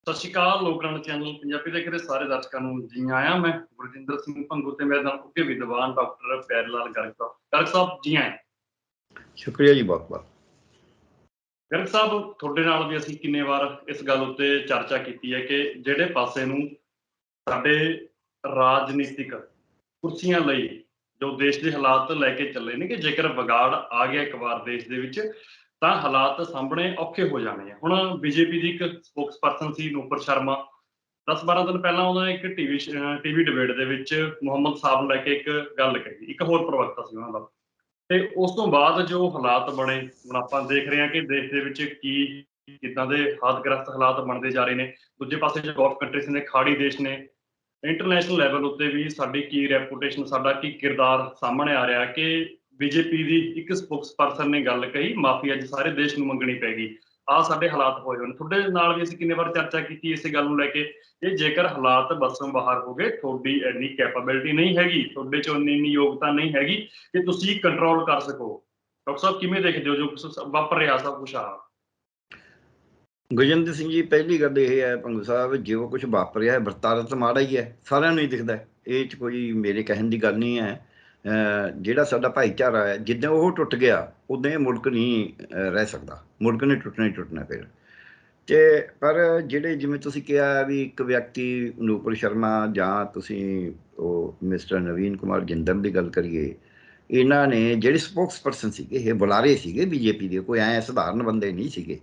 ਸਤਿ ਸ਼੍ਰੀ ਅਕਾਲ। Lockdown channel Punjabi ਦੇਖ ਰਹੇ ਸਾਰੇ ਦਰਸ਼ਕਾਂ ਨੂੰ ਜੀ ਆਇਆਂ। ਮੈਂ ਗੁਰਜਿੰਦਰ ਸਿੰਘ ਭੰਗੂ ਤੇ ਮੇਰੇ ਨਾਲ ਉੱਘੇ ਵਿਦਵਾਨ ਡਾਕਟਰ ਪਿਆਰੇ ਲਾਲ ਗਰਗ ਸਾਹਿਬ। ਗਰਗ ਸਾਹਿਬ ਜੀ ਆਇਆਂ। ਸ਼ੁਕਰੀਆ ਜੀ, ਬਹੁਤ ਬਹੁਤ। ਗਰਗ ਸਾਹਿਬ, ਤੁਹਾਡੇ ਨਾਲ ਵੀ ਅਸੀਂ ਕਿੰਨੇ ਵਾਰ ਇਸ ਗੱਲ ਉੱਤੇ ਚਰਚਾ ਕੀਤੀ ਹੈ ਕਿ ਜਿਹੜੇ ਪਾਸੇ ਨੂੰ ਸਾਡੇ ਰਾਜਨੀਤਿਕ ਕੁਰਸੀਆਂ ਲਈ ਜੋ ਦੇਸ਼ ਦੇ ਹਾਲਾਤ ਲੈ ਕੇ ਚੱਲੇ ਨੇ ਕਿ ਜੇਕਰ ਵਿਗਾੜ ਆ ਗਿਆ ਇੱਕ ਵਾਰ ਦੇਸ਼ ਦੇ ਵਿੱਚ ਤਾਂ ਹਾਲਾਤ ਸਾਹਮਣੇ ਔਖੇ ਹੋ ਜਾਣੇ ਆ। ਹੁਣ ਬੀਜੇਪੀ ਦੀ ਇੱਕ ਸਪੋਕਸਪਰਸਨ ਸੀ ਨੂਪਰ ਸ਼ਰਮਾ। 10-12 ਦਿਨ ਪਹਿਲਾਂ ਉਹਨਾਂ ਨੇ ਇੱਕ ਟੀਵੀ ਡਿਬੇਟ ਦੇ ਵਿੱਚ ਮੁਹੰਮਦ ਸਾਹਿਬ ਨੂੰ ਲੈ ਕੇ ਇੱਕ ਗੱਲ ਕਹੀ, ਇੱਕ ਹੋਰ ਪ੍ਰਵਕਤਾ ਸੀ ਉਹਨਾਂ ਦਾ। ਤੇ ਉਸ ਤੋਂ ਬਾਅਦ ਜੋ ਹਾਲਾਤ ਬਣੇ, ਹੁਣ ਆਪਾਂ ਦੇਖ ਰਹੇ ਹਾਂ ਕਿ ਦੇਸ਼ ਦੇ ਵਿੱਚ ਕਿੱਦਾਂ ਦੇ ਹੱਦਗ੍ਰਸਤ ਹਾਲਾਤ ਬਣਦੇ ਜਾ ਰਹੇ ਨੇ। ਦੂਜੇ ਪਾਸੇ ਜੋ ਗਲਫ ਕੰਟਰੀਜ਼ ਨੇ, ਖਾੜੀ ਦੇਸ਼ ਨੇ, ਇੰਟਰਨੈਸ਼ਨਲ ਲੈਵਲ ਉੱਤੇ ਵੀ ਸਾਡੀ ਕੀ ਰੈਪੂਟੇਸ਼ਨ, ਸਾਡਾ ਕੀ ਕਿਰਦਾਰ ਸਾਹਮਣੇ ਆ ਰਿਹਾ ਕਿ ਬੀਜੇਪੀ ਦੀ ਇੱਕ ਸਪੋਕਸਪਰਸਨ ਨੇ ਗੱਲ ਕਹੀ, ਮਾਫੀ ਅੱਜ ਸਾਰੇ ਦੇਸ਼ ਨੂੰ ਮੰਗਣੀ ਪੈਗੀ। ਆਹ ਸਾਡੇ ਹਾਲਾਤ ਹੋਏ ਹੋਏ ਨੇ। ਤੁਹਾਡੇ ਨਾਲ ਵੀ ਅਸੀਂ ਕਿੰਨੇ ਵਾਰ ਚਰਚਾ ਕੀਤੀ ਇਸੇ ਗੱਲ ਨੂੰ ਲੈ ਕੇ ਕਿ ਜੇਕਰ ਹਾਲਾਤ ਵੱਸੋਂ ਬਾਹਰ ਹੋ ਗਏ, ਤੁਹਾਡੀ ਇੰਨੀ ਕੈਪੇਬਿਲਿਟੀ ਨਹੀਂ ਹੈਗੀ, ਤੁਹਾਡੇ ਚ ਇੰਨੀ ਯੋਗਤਾ ਨਹੀਂ ਹੈਗੀ ਕਿ ਤੁਸੀਂ ਕੰਟਰੋਲ ਕਰ ਸਕੋ। ਡਾਕਟਰ ਸਾਹਿਬ ਕਿਵੇਂ ਦੇਖਦੇ ਹੋ ਜੋ ਵਾਪਰ ਰਿਹਾ ਸਭ ਕੁਛ ਆ? ਗੁਰਜਿੰਦਰ ਸਿੰਘ ਜੀ, ਪਹਿਲੀ ਗੱਲ ਇਹ ਹੈ ਭੰਗੂ ਸਾਹਿਬ, ਜੋ ਕੁਝ ਵਾਪਰਿਆ ਹੈ ਵਰਤਾਰਾ ਤਾਂ ਮਾੜਾ ਹੀ ਹੈ, ਸਾਰਿਆਂ ਨੂੰ ਹੀ ਦਿਖਦਾ। ਇਹ 'ਚ ਕੋਈ ਮੇਰੇ ਕਹਿਣ ਦੀ ਗੱਲ ਨਹੀਂ ਹੈ। ਜਿਹੜਾ ਸਾਡਾ ਭਾਈਚਾਰਾ ਹੈ, ਜਿੱਦਾਂ ਉਹ ਟੁੱਟ ਗਿਆ ਉੱਦਾਂ ਇਹ ਮੁਲਕ ਨਹੀਂ ਰਹਿ ਸਕਦਾ। ਮੁਲਕ ਨੇ ਟੁੱਟਣਾ ਹੀ ਟੁੱਟਣਾ ਫਿਰ। ਅਤੇ ਪਰ ਜਿਹੜੇ ਜਿਵੇਂ ਤੁਸੀਂ ਕਿਹਾ ਵੀ ਇੱਕ ਵਿਅਕਤੀ ਨੂਪੁਰ ਸ਼ਰਮਾ ਜਾਂ ਤੁਸੀਂ ਉਹ ਮਿਸਟਰ ਨਵੀਨ ਕੁਮਾਰ ਜਿੰਦਲ ਦੀ ਗੱਲ ਕਰੀਏ, ਇਹਨਾਂ ਨੇ ਜਿਹੜੇ ਸਪੋਕਸ ਪਰਸਨ ਸੀਗੇ, ਇਹ ਬੁਲਾਰੇ ਸੀਗੇ ਬੀਜੇਪੀ ਦੇ, ਕੋਈ ਐਂ ਸਧਾਰਨ ਬੰਦੇ ਨਹੀਂ ਸੀਗੇ।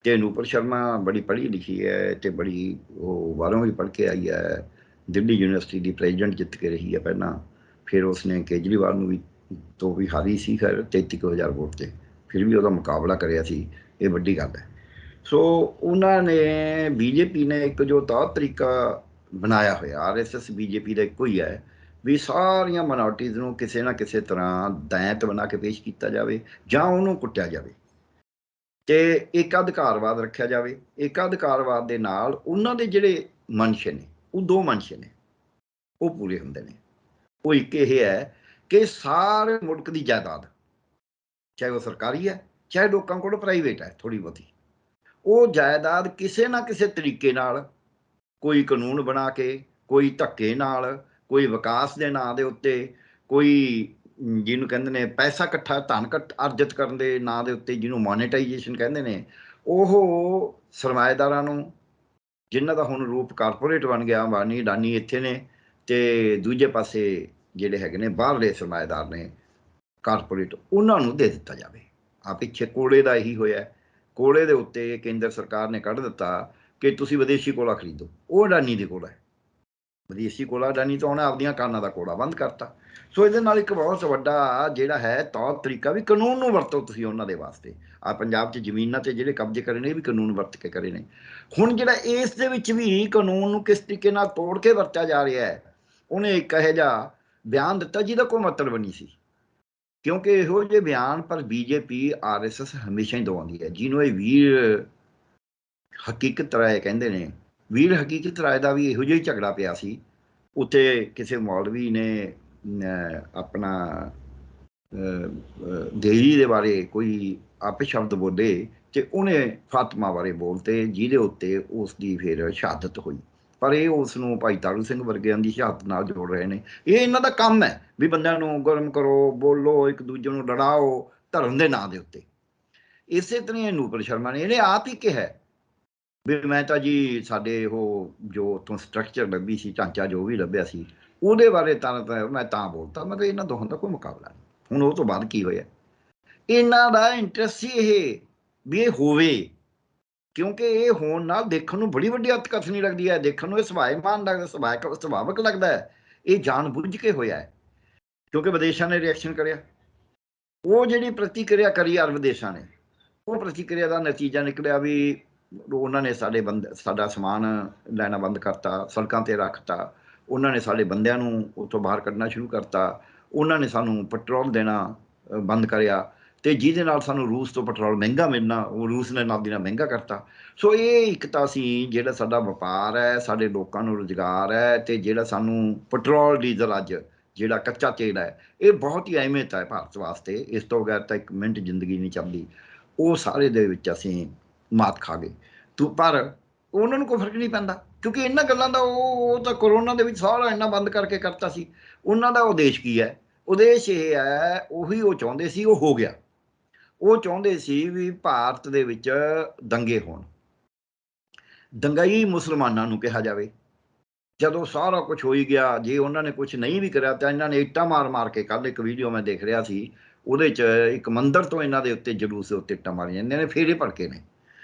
ਅਤੇ ਨੂਪੁਰ ਸ਼ਰਮਾ ਬੜੀ ਪੜ੍ਹੀ ਲਿਖੀ ਹੈ ਅਤੇ ਬੜੀ ਉਹ ਬਾਹਰੋਂ ਵੀ ਪੜ੍ਹ ਕੇ ਆਈ ਹੈ। ਦਿੱਲੀ ਯੂਨੀਵਰਸਿਟੀ ਦੀ ਪ੍ਰੈਜ਼ੀਡੈਂਟ ਜਿੱਤ ਕੇ ਰਹੀ ਹੈ ਪਹਿਲਾਂ। ਫਿਰ ਉਸਨੇ ਕੇਜਰੀਵਾਲ ਨੂੰ ਵੀ ਤੋਂ ਵੀ ਹਾਰੀ ਸੀ, ਖੈਰ 33,000 ਵੋਟ 'ਤੇ, ਫਿਰ ਵੀ ਉਹਦਾ ਮੁਕਾਬਲਾ ਕਰਿਆ ਸੀ। ਇਹ ਵੱਡੀ ਗੱਲ ਹੈ। ਸੋ ਉਹਨਾਂ ਨੇ ਬੀਜੇਪੀ ਨੇ ਇੱਕ ਜੋ ਤੌਰ ਤਰੀਕਾ ਬਣਾਇਆ ਹੋਇਆ, RSS ਬੀਜੇਪੀ ਦਾ ਇੱਕੋ ਹੀ ਹੈ ਵੀ ਸਾਰੀਆਂ ਮਾਈਨੋਰਟੀਜ਼ ਨੂੰ ਕਿਸੇ ਨਾ ਕਿਸੇ ਤਰ੍ਹਾਂ ਦੈਂਤ ਬਣਾ ਕੇ ਪੇਸ਼ ਕੀਤਾ ਜਾਵੇ ਜਾਂ ਉਹਨੂੰ ਕੁੱਟਿਆ ਜਾਵੇ ਅਤੇ ਏਕਾਧਿਕਾਰਵਾਦ ਰੱਖਿਆ ਜਾਵੇ। ਏਕਾਧਿਕਾਰਵਾਦ ਦੇ ਨਾਲ ਉਹਨਾਂ ਦੇ ਜਿਹੜੇ ਮਨਸ਼ੇ ਨੇ, ਉਹ ਦੋ ਮਨਸ਼ੇ ਨੇ, ਉਹ ਪੂਰੇ ਹੁੰਦੇ ਨੇ। ਉਹ ਇੱਕ ਇਹ ਹੈ ਕਿ ਸਾਰੇ ਮੁਲਕ ਦੀ ਜਾਇਦਾਦ, ਚਾਹੇ ਉਹ ਸਰਕਾਰੀ ਹੈ ਚਾਹੇ ਲੋਕਾਂ ਕੋਲ ਪ੍ਰਾਈਵੇਟ ਹੈ ਥੋੜ੍ਹੀ ਬਹੁਤੀ, ਉਹ ਜਾਇਦਾਦ ਕਿਸੇ ਨਾ ਕਿਸੇ ਤਰੀਕੇ ਨਾਲ, ਕੋਈ ਕਾਨੂੰਨ ਬਣਾ ਕੇ, ਕੋਈ ਧੱਕੇ ਨਾਲ, ਕੋਈ ਵਿਕਾਸ ਦੇ ਨਾਂ ਦੇ ਉੱਤੇ, ਕੋਈ ਜਿਹਨੂੰ ਕਹਿੰਦੇ ਨੇ ਪੈਸਾ ਇਕੱਠਾ ਧਨ ਅਰਜਿਤ ਕਰਨ ਦੇ ਨਾਂ ਦੇ ਉੱਤੇ, ਜਿਹਨੂੰ ਮੋਨੀਟਾਈਜੇਸ਼ਨ ਕਹਿੰਦੇ ਨੇ, ਉਹ ਸਰਮਾਏਦਾਰਾਂ ਨੂੰ, ਜਿਨ੍ਹਾਂ ਦਾ ਹੁਣ ਰੂਪ ਕਾਰਪੋਰੇਟ ਬਣ ਗਿਆ, ਅੰਬਾਨੀ ਅਡਾਨੀ ਇੱਥੇ ਨੇ, ਅਤੇ ਦੂਜੇ ਪਾਸੇ ਜਿਹੜੇ ਹੈਗੇ ਨੇ ਬਾਹਰਲੇ ਸਰਮਾਏਦਾਰ ਨੇ ਕਾਰਪੋਰੇਟ, ਉਹਨਾਂ ਨੂੰ ਦੇ ਦਿੱਤਾ ਜਾਵੇ। ਆ ਪਿੱਛੇ ਕੋਲੇ ਦਾ ਇਹੀ ਹੋਇਆ। ਕੋਲੇ ਦੇ ਉੱਤੇ ਕੇਂਦਰ ਸਰਕਾਰ ਨੇ ਕੱਢ ਦਿੱਤਾ ਕਿ ਤੁਸੀਂ ਵਿਦੇਸ਼ੀ ਕੋਲਾ ਖਰੀਦੋ। ਉਹ ਅਡਾਨੀ ਦੇ ਕੋਲ ਹੈ, ਵਿਦੇਸ਼ੀ ਕੋਲਾ ਅਡਾਨੀ ਤੋਂ ਉਹਨੇ ਆਪਦੀਆਂ ਕਾਨਾਂ ਦਾ ਕੋਲਾ ਬੰਦ ਕਰਤਾ। ਸੋ ਇਹਦੇ ਨਾਲ ਇੱਕ ਬਹੁਤ ਵੱਡਾ ਜਿਹੜਾ ਹੈ ਤੌਰ ਤਰੀਕਾ ਵੀ ਕਾਨੂੰਨ ਨੂੰ ਵਰਤੋ ਤੁਸੀਂ ਉਹਨਾਂ ਦੇ ਵਾਸਤੇ। ਆ ਪੰਜਾਬ 'ਚ ਜ਼ਮੀਨਾਂ 'ਤੇ ਜਿਹੜੇ ਕਬਜ਼ੇ ਕਰੇ ਨੇ, ਇਹ ਵੀ ਕਾਨੂੰਨ ਵਰਤ ਕੇ ਕਰੇ ਨੇ। ਹੁਣ ਜਿਹੜਾ ਇਸ ਦੇ ਵਿੱਚ ਵੀ ਕਾਨੂੰਨ ਨੂੰ ਕਿਸ ਤਰੀਕੇ ਨਾਲ ਤੋੜ ਕੇ ਵਰਤਿਆ ਜਾ ਰਿਹਾ ਹੈ, ਉਹਨੇ ਇੱਕ ਇਹੋ ਜਿਹਾ ਬਿਆਨ ਦਿੱਤਾ ਜਿਹਦਾ ਕੋਈ ਮਤਲਬ ਨਹੀਂ ਸੀ। ਕਿਉਂਕਿ ਇਹੋ ਜਿਹੇ ਬਿਆਨ ਪਰ ਬੀਜੇਪੀ RSS ਹਮੇਸ਼ਾ ਹੀ ਦਵਾਉਂਦੀ ਹੈ, ਜਿਹਨੂੰ ਇਹ ਵੀਰ ਹਕੀਕਤ ਰਾਏ ਕਹਿੰਦੇ ਨੇ। ਵੀਰ ਹਕੀਕਤ ਰਾਏ ਦਾ ਵੀ ਇਹੋ ਜਿਹਾ ਹੀ ਝਗੜਾ ਪਿਆ ਸੀ। ਉੱਥੇ ਕਿਸੇ ਮੌਲਵੀ ਨੇ ਆਪਣਾ ਦੇਰੀ ਦੇ ਬਾਰੇ ਕੋਈ ਅਪਸ਼ਬਦ ਬੋਲੇ ਅਤੇ ਉਹਨੇ ਫਾਤਮਾ ਬਾਰੇ ਬੋਲਤੇ, ਜਿਹਦੇ ਉੱਤੇ ਉਸ ਦੀ ਫਿਰ ਸ਼ਹਾਦਤ ਹੋਈ। ਪਰ ਇਹ ਉਸ ਨੂੰ ਭਾਈ ਤਾਰੂ ਸਿੰਘ ਵਰਗਿਆਂ ਦੀ ਸ਼ਹਾਦਤ ਨਾਲ ਜੋੜ ਰਹੇ ਨੇ। ਇਹ ਇਹਨਾਂ ਦਾ ਕੰਮ ਹੈ ਵੀ ਬੰਦਿਆਂ ਨੂੰ ਗਰਮ ਕਰੋ, ਬੋਲੋ, ਇੱਕ ਦੂਜੇ ਨੂੰ ਲੜਾਓ ਧਰਮ ਦੇ ਨਾਂ ਦੇ ਉੱਤੇ। ਇਸੇ ਤਰ੍ਹਾਂ ਨੂਪੁਰ ਸ਼ਰਮਾ ਨੇ ਇਹਨੇ ਆਪ ਹੀ ਕਿਹਾ ਵੀ ਮੈਂ ਤਾਂ ਜੀ ਸਾਡੇ ਉਹ ਜੋ ਉੱਥੋਂ ਸਟਰਕਚਰ ਲੱਭੀ ਸੀ, ਢਾਂਚਾ ਜੋ ਵੀ ਲੱਭਿਆ ਸੀ, ਉਹਦੇ ਬਾਰੇ ਤਾਂ ਮੈਂ ਤਾਂ ਬੋਲਤਾ। ਮਤਲਬ ਇਹਨਾਂ ਦੋਹਾਂ ਦਾ ਕੋਈ ਮੁਕਾਬਲਾ ਨਹੀਂ। ਹੁਣ ਉਹ ਤੋਂ ਬਾਅਦ ਕੀ ਹੋਇਆ, ਇਹਨਾਂ ਦਾ ਇੰਟਰਸਟ ਸੀ ਇਹ ਵੀ ਇਹ ਹੋਵੇ, ਕਿਉਂਕਿ ਇਹ ਹੋਣ ਨਾਲ ਦੇਖਣ ਨੂੰ ਬੜੀ ਵੱਡੀ ਅਤਕਥਨੀ ਲੱਗਦੀ ਹੈ, ਦੇਖਣ ਨੂੰ ਇਹ ਸੁਭਾਏਮਾਨ ਲੱਗਦਾ, ਸੁਭਾਵਕ ਲੱਗਦਾ ਹੈ। ਇਹ ਜਾਣ ਬੁੱਝ ਕੇ ਹੋਇਆ ਹੈ ਕਿਉਂਕਿ ਵਿਦੇਸ਼ਾਂ ਨੇ ਰਿਐਕਸ਼ਨ ਕਰਿਆ। ਉਹ ਜਿਹੜੀ ਪ੍ਰਤੀਕਿਰਿਆ ਕਰੀ ਅਰਬ ਦੇਸ਼ਾਂ ਨੇ, ਉਹ ਪ੍ਰਤੀਕਿਰਿਆ ਦਾ ਨਤੀਜਾ ਨਿਕਲਿਆ ਵੀ ਉਹਨਾਂ ਨੇ ਸਾਡਾ ਸਮਾਨ ਲੈਣਾ ਬੰਦ ਕਰਤਾ, ਸੜਕਾਂ 'ਤੇ ਰੱਖਤਾ। ਉਹਨਾਂ ਨੇ ਸਾਡੇ ਬੰਦਿਆਂ ਨੂੰ ਉੱਥੋਂ ਬਾਹਰ ਕੱਢਣਾ ਸ਼ੁਰੂ ਕਰਤਾ। ਉਹਨਾਂ ਨੇ ਸਾਨੂੰ ਪੈਟਰੋਲ ਦੇਣਾ ਬੰਦ ਕਰਿਆ, ਅਤੇ ਜਿਹਦੇ ਨਾਲ ਸਾਨੂੰ ਰੂਸ ਤੋਂ ਪੈਟਰੋਲ ਮਹਿੰਗਾ ਮਿਲਣਾ, ਉਹ ਰੂਸ ਨੇ ਨਾਲ ਦੀ ਨਾਲ ਮਹਿੰਗਾ ਕਰਤਾ। ਸੋ ਇਹ ਇੱਕ ਤਾਂ ਅਸੀਂ ਜਿਹੜਾ ਸਾਡਾ ਵਪਾਰ ਹੈ, ਸਾਡੇ ਲੋਕਾਂ ਨੂੰ ਰੁਜ਼ਗਾਰ ਹੈ, ਅਤੇ ਜਿਹੜਾ ਸਾਨੂੰ ਪੈਟਰੋਲ ਡੀਜ਼ਲ ਅੱਜ ਜਿਹੜਾ ਕੱਚਾ ਤੇਲ ਹੈ, ਇਹ ਬਹੁਤ ਹੀ ਅਹਿਮੀਅਤ ਹੈ ਭਾਰਤ ਵਾਸਤੇ। ਇਸ ਤੋਂ ਬਗੈਰ ਤਾਂ ਇੱਕ ਮਿੰਟ ਜ਼ਿੰਦਗੀ ਨਹੀਂ ਚੱਲਦੀ। ਉਹ ਸਾਰੇ ਦੇ ਵਿੱਚ ਅਸੀਂ ਮਾਤ ਖਾ ਗਏ। ਪਰ ਉਹਨਾਂ ਨੂੰ ਕੋਈ ਫਰਕ ਨਹੀਂ ਪੈਂਦਾ, ਕਿਉਂਕਿ ਇਹਨਾਂ ਗੱਲਾਂ ਦਾ ਉਹ ਤਾਂ ਕੋਰੋਨਾ ਦੇ ਵਿੱਚ ਸਾਰਾ ਇੰਨਾ ਬੰਦ ਕਰਕੇ ਕਰਤਾ ਸੀ। ਉਹਨਾਂ ਦਾ ਉਦੇਸ਼ ਕੀ ਹੈ? ਉਦੇਸ਼ ਇਹ ਹੈ, ਉਹੀ ਉਹ ਚਾਹੁੰਦੇ ਸੀ, ਉਹ ਹੋ ਗਿਆ। ਉਹ ਚਾਹੁੰਦੇ ਸੀ ਵੀ ਭਾਰਤ ਦੇ ਵਿੱਚ ਦੰਗੇ ਹੋਣ, ਦੰਗਾਈ ਮੁਸਲਮਾਨਾਂ ਨੂੰ ਕਿਹਾ ਜਾਵੇ। ਜਦੋਂ ਸਾਰਾ ਕੁਝ ਹੋ ਹੀ ਗਿਆ, ਜੇ ਉਹਨਾਂ ਨੇ ਕੁਝ ਨਹੀਂ ਵੀ ਕਰਿਆ ਤਾਂ ਇਹਨਾਂ ਨੇ ਇੱਟਾਂ ਮਾਰ ਮਾਰ ਕੇ, ਕੱਲ੍ਹ ਇੱਕ ਵੀਡੀਓ ਮੈਂ ਦੇਖ ਰਿਹਾ ਸੀ, ਉਹਦੇ 'ਚ ਇੱਕ ਮੰਦਿਰ ਤੋਂ ਇਹਨਾਂ ਦੇ ਉੱਤੇ ਜਲੂਸ ਦੇ ਉੱਤੇ ਇੱਟਾਂ ਮਾਰੀਆਂ ਜਾਂਦੀਆਂ ਨੇ, ਫੇਰੇ ਭੜਕੇ ਨੇ।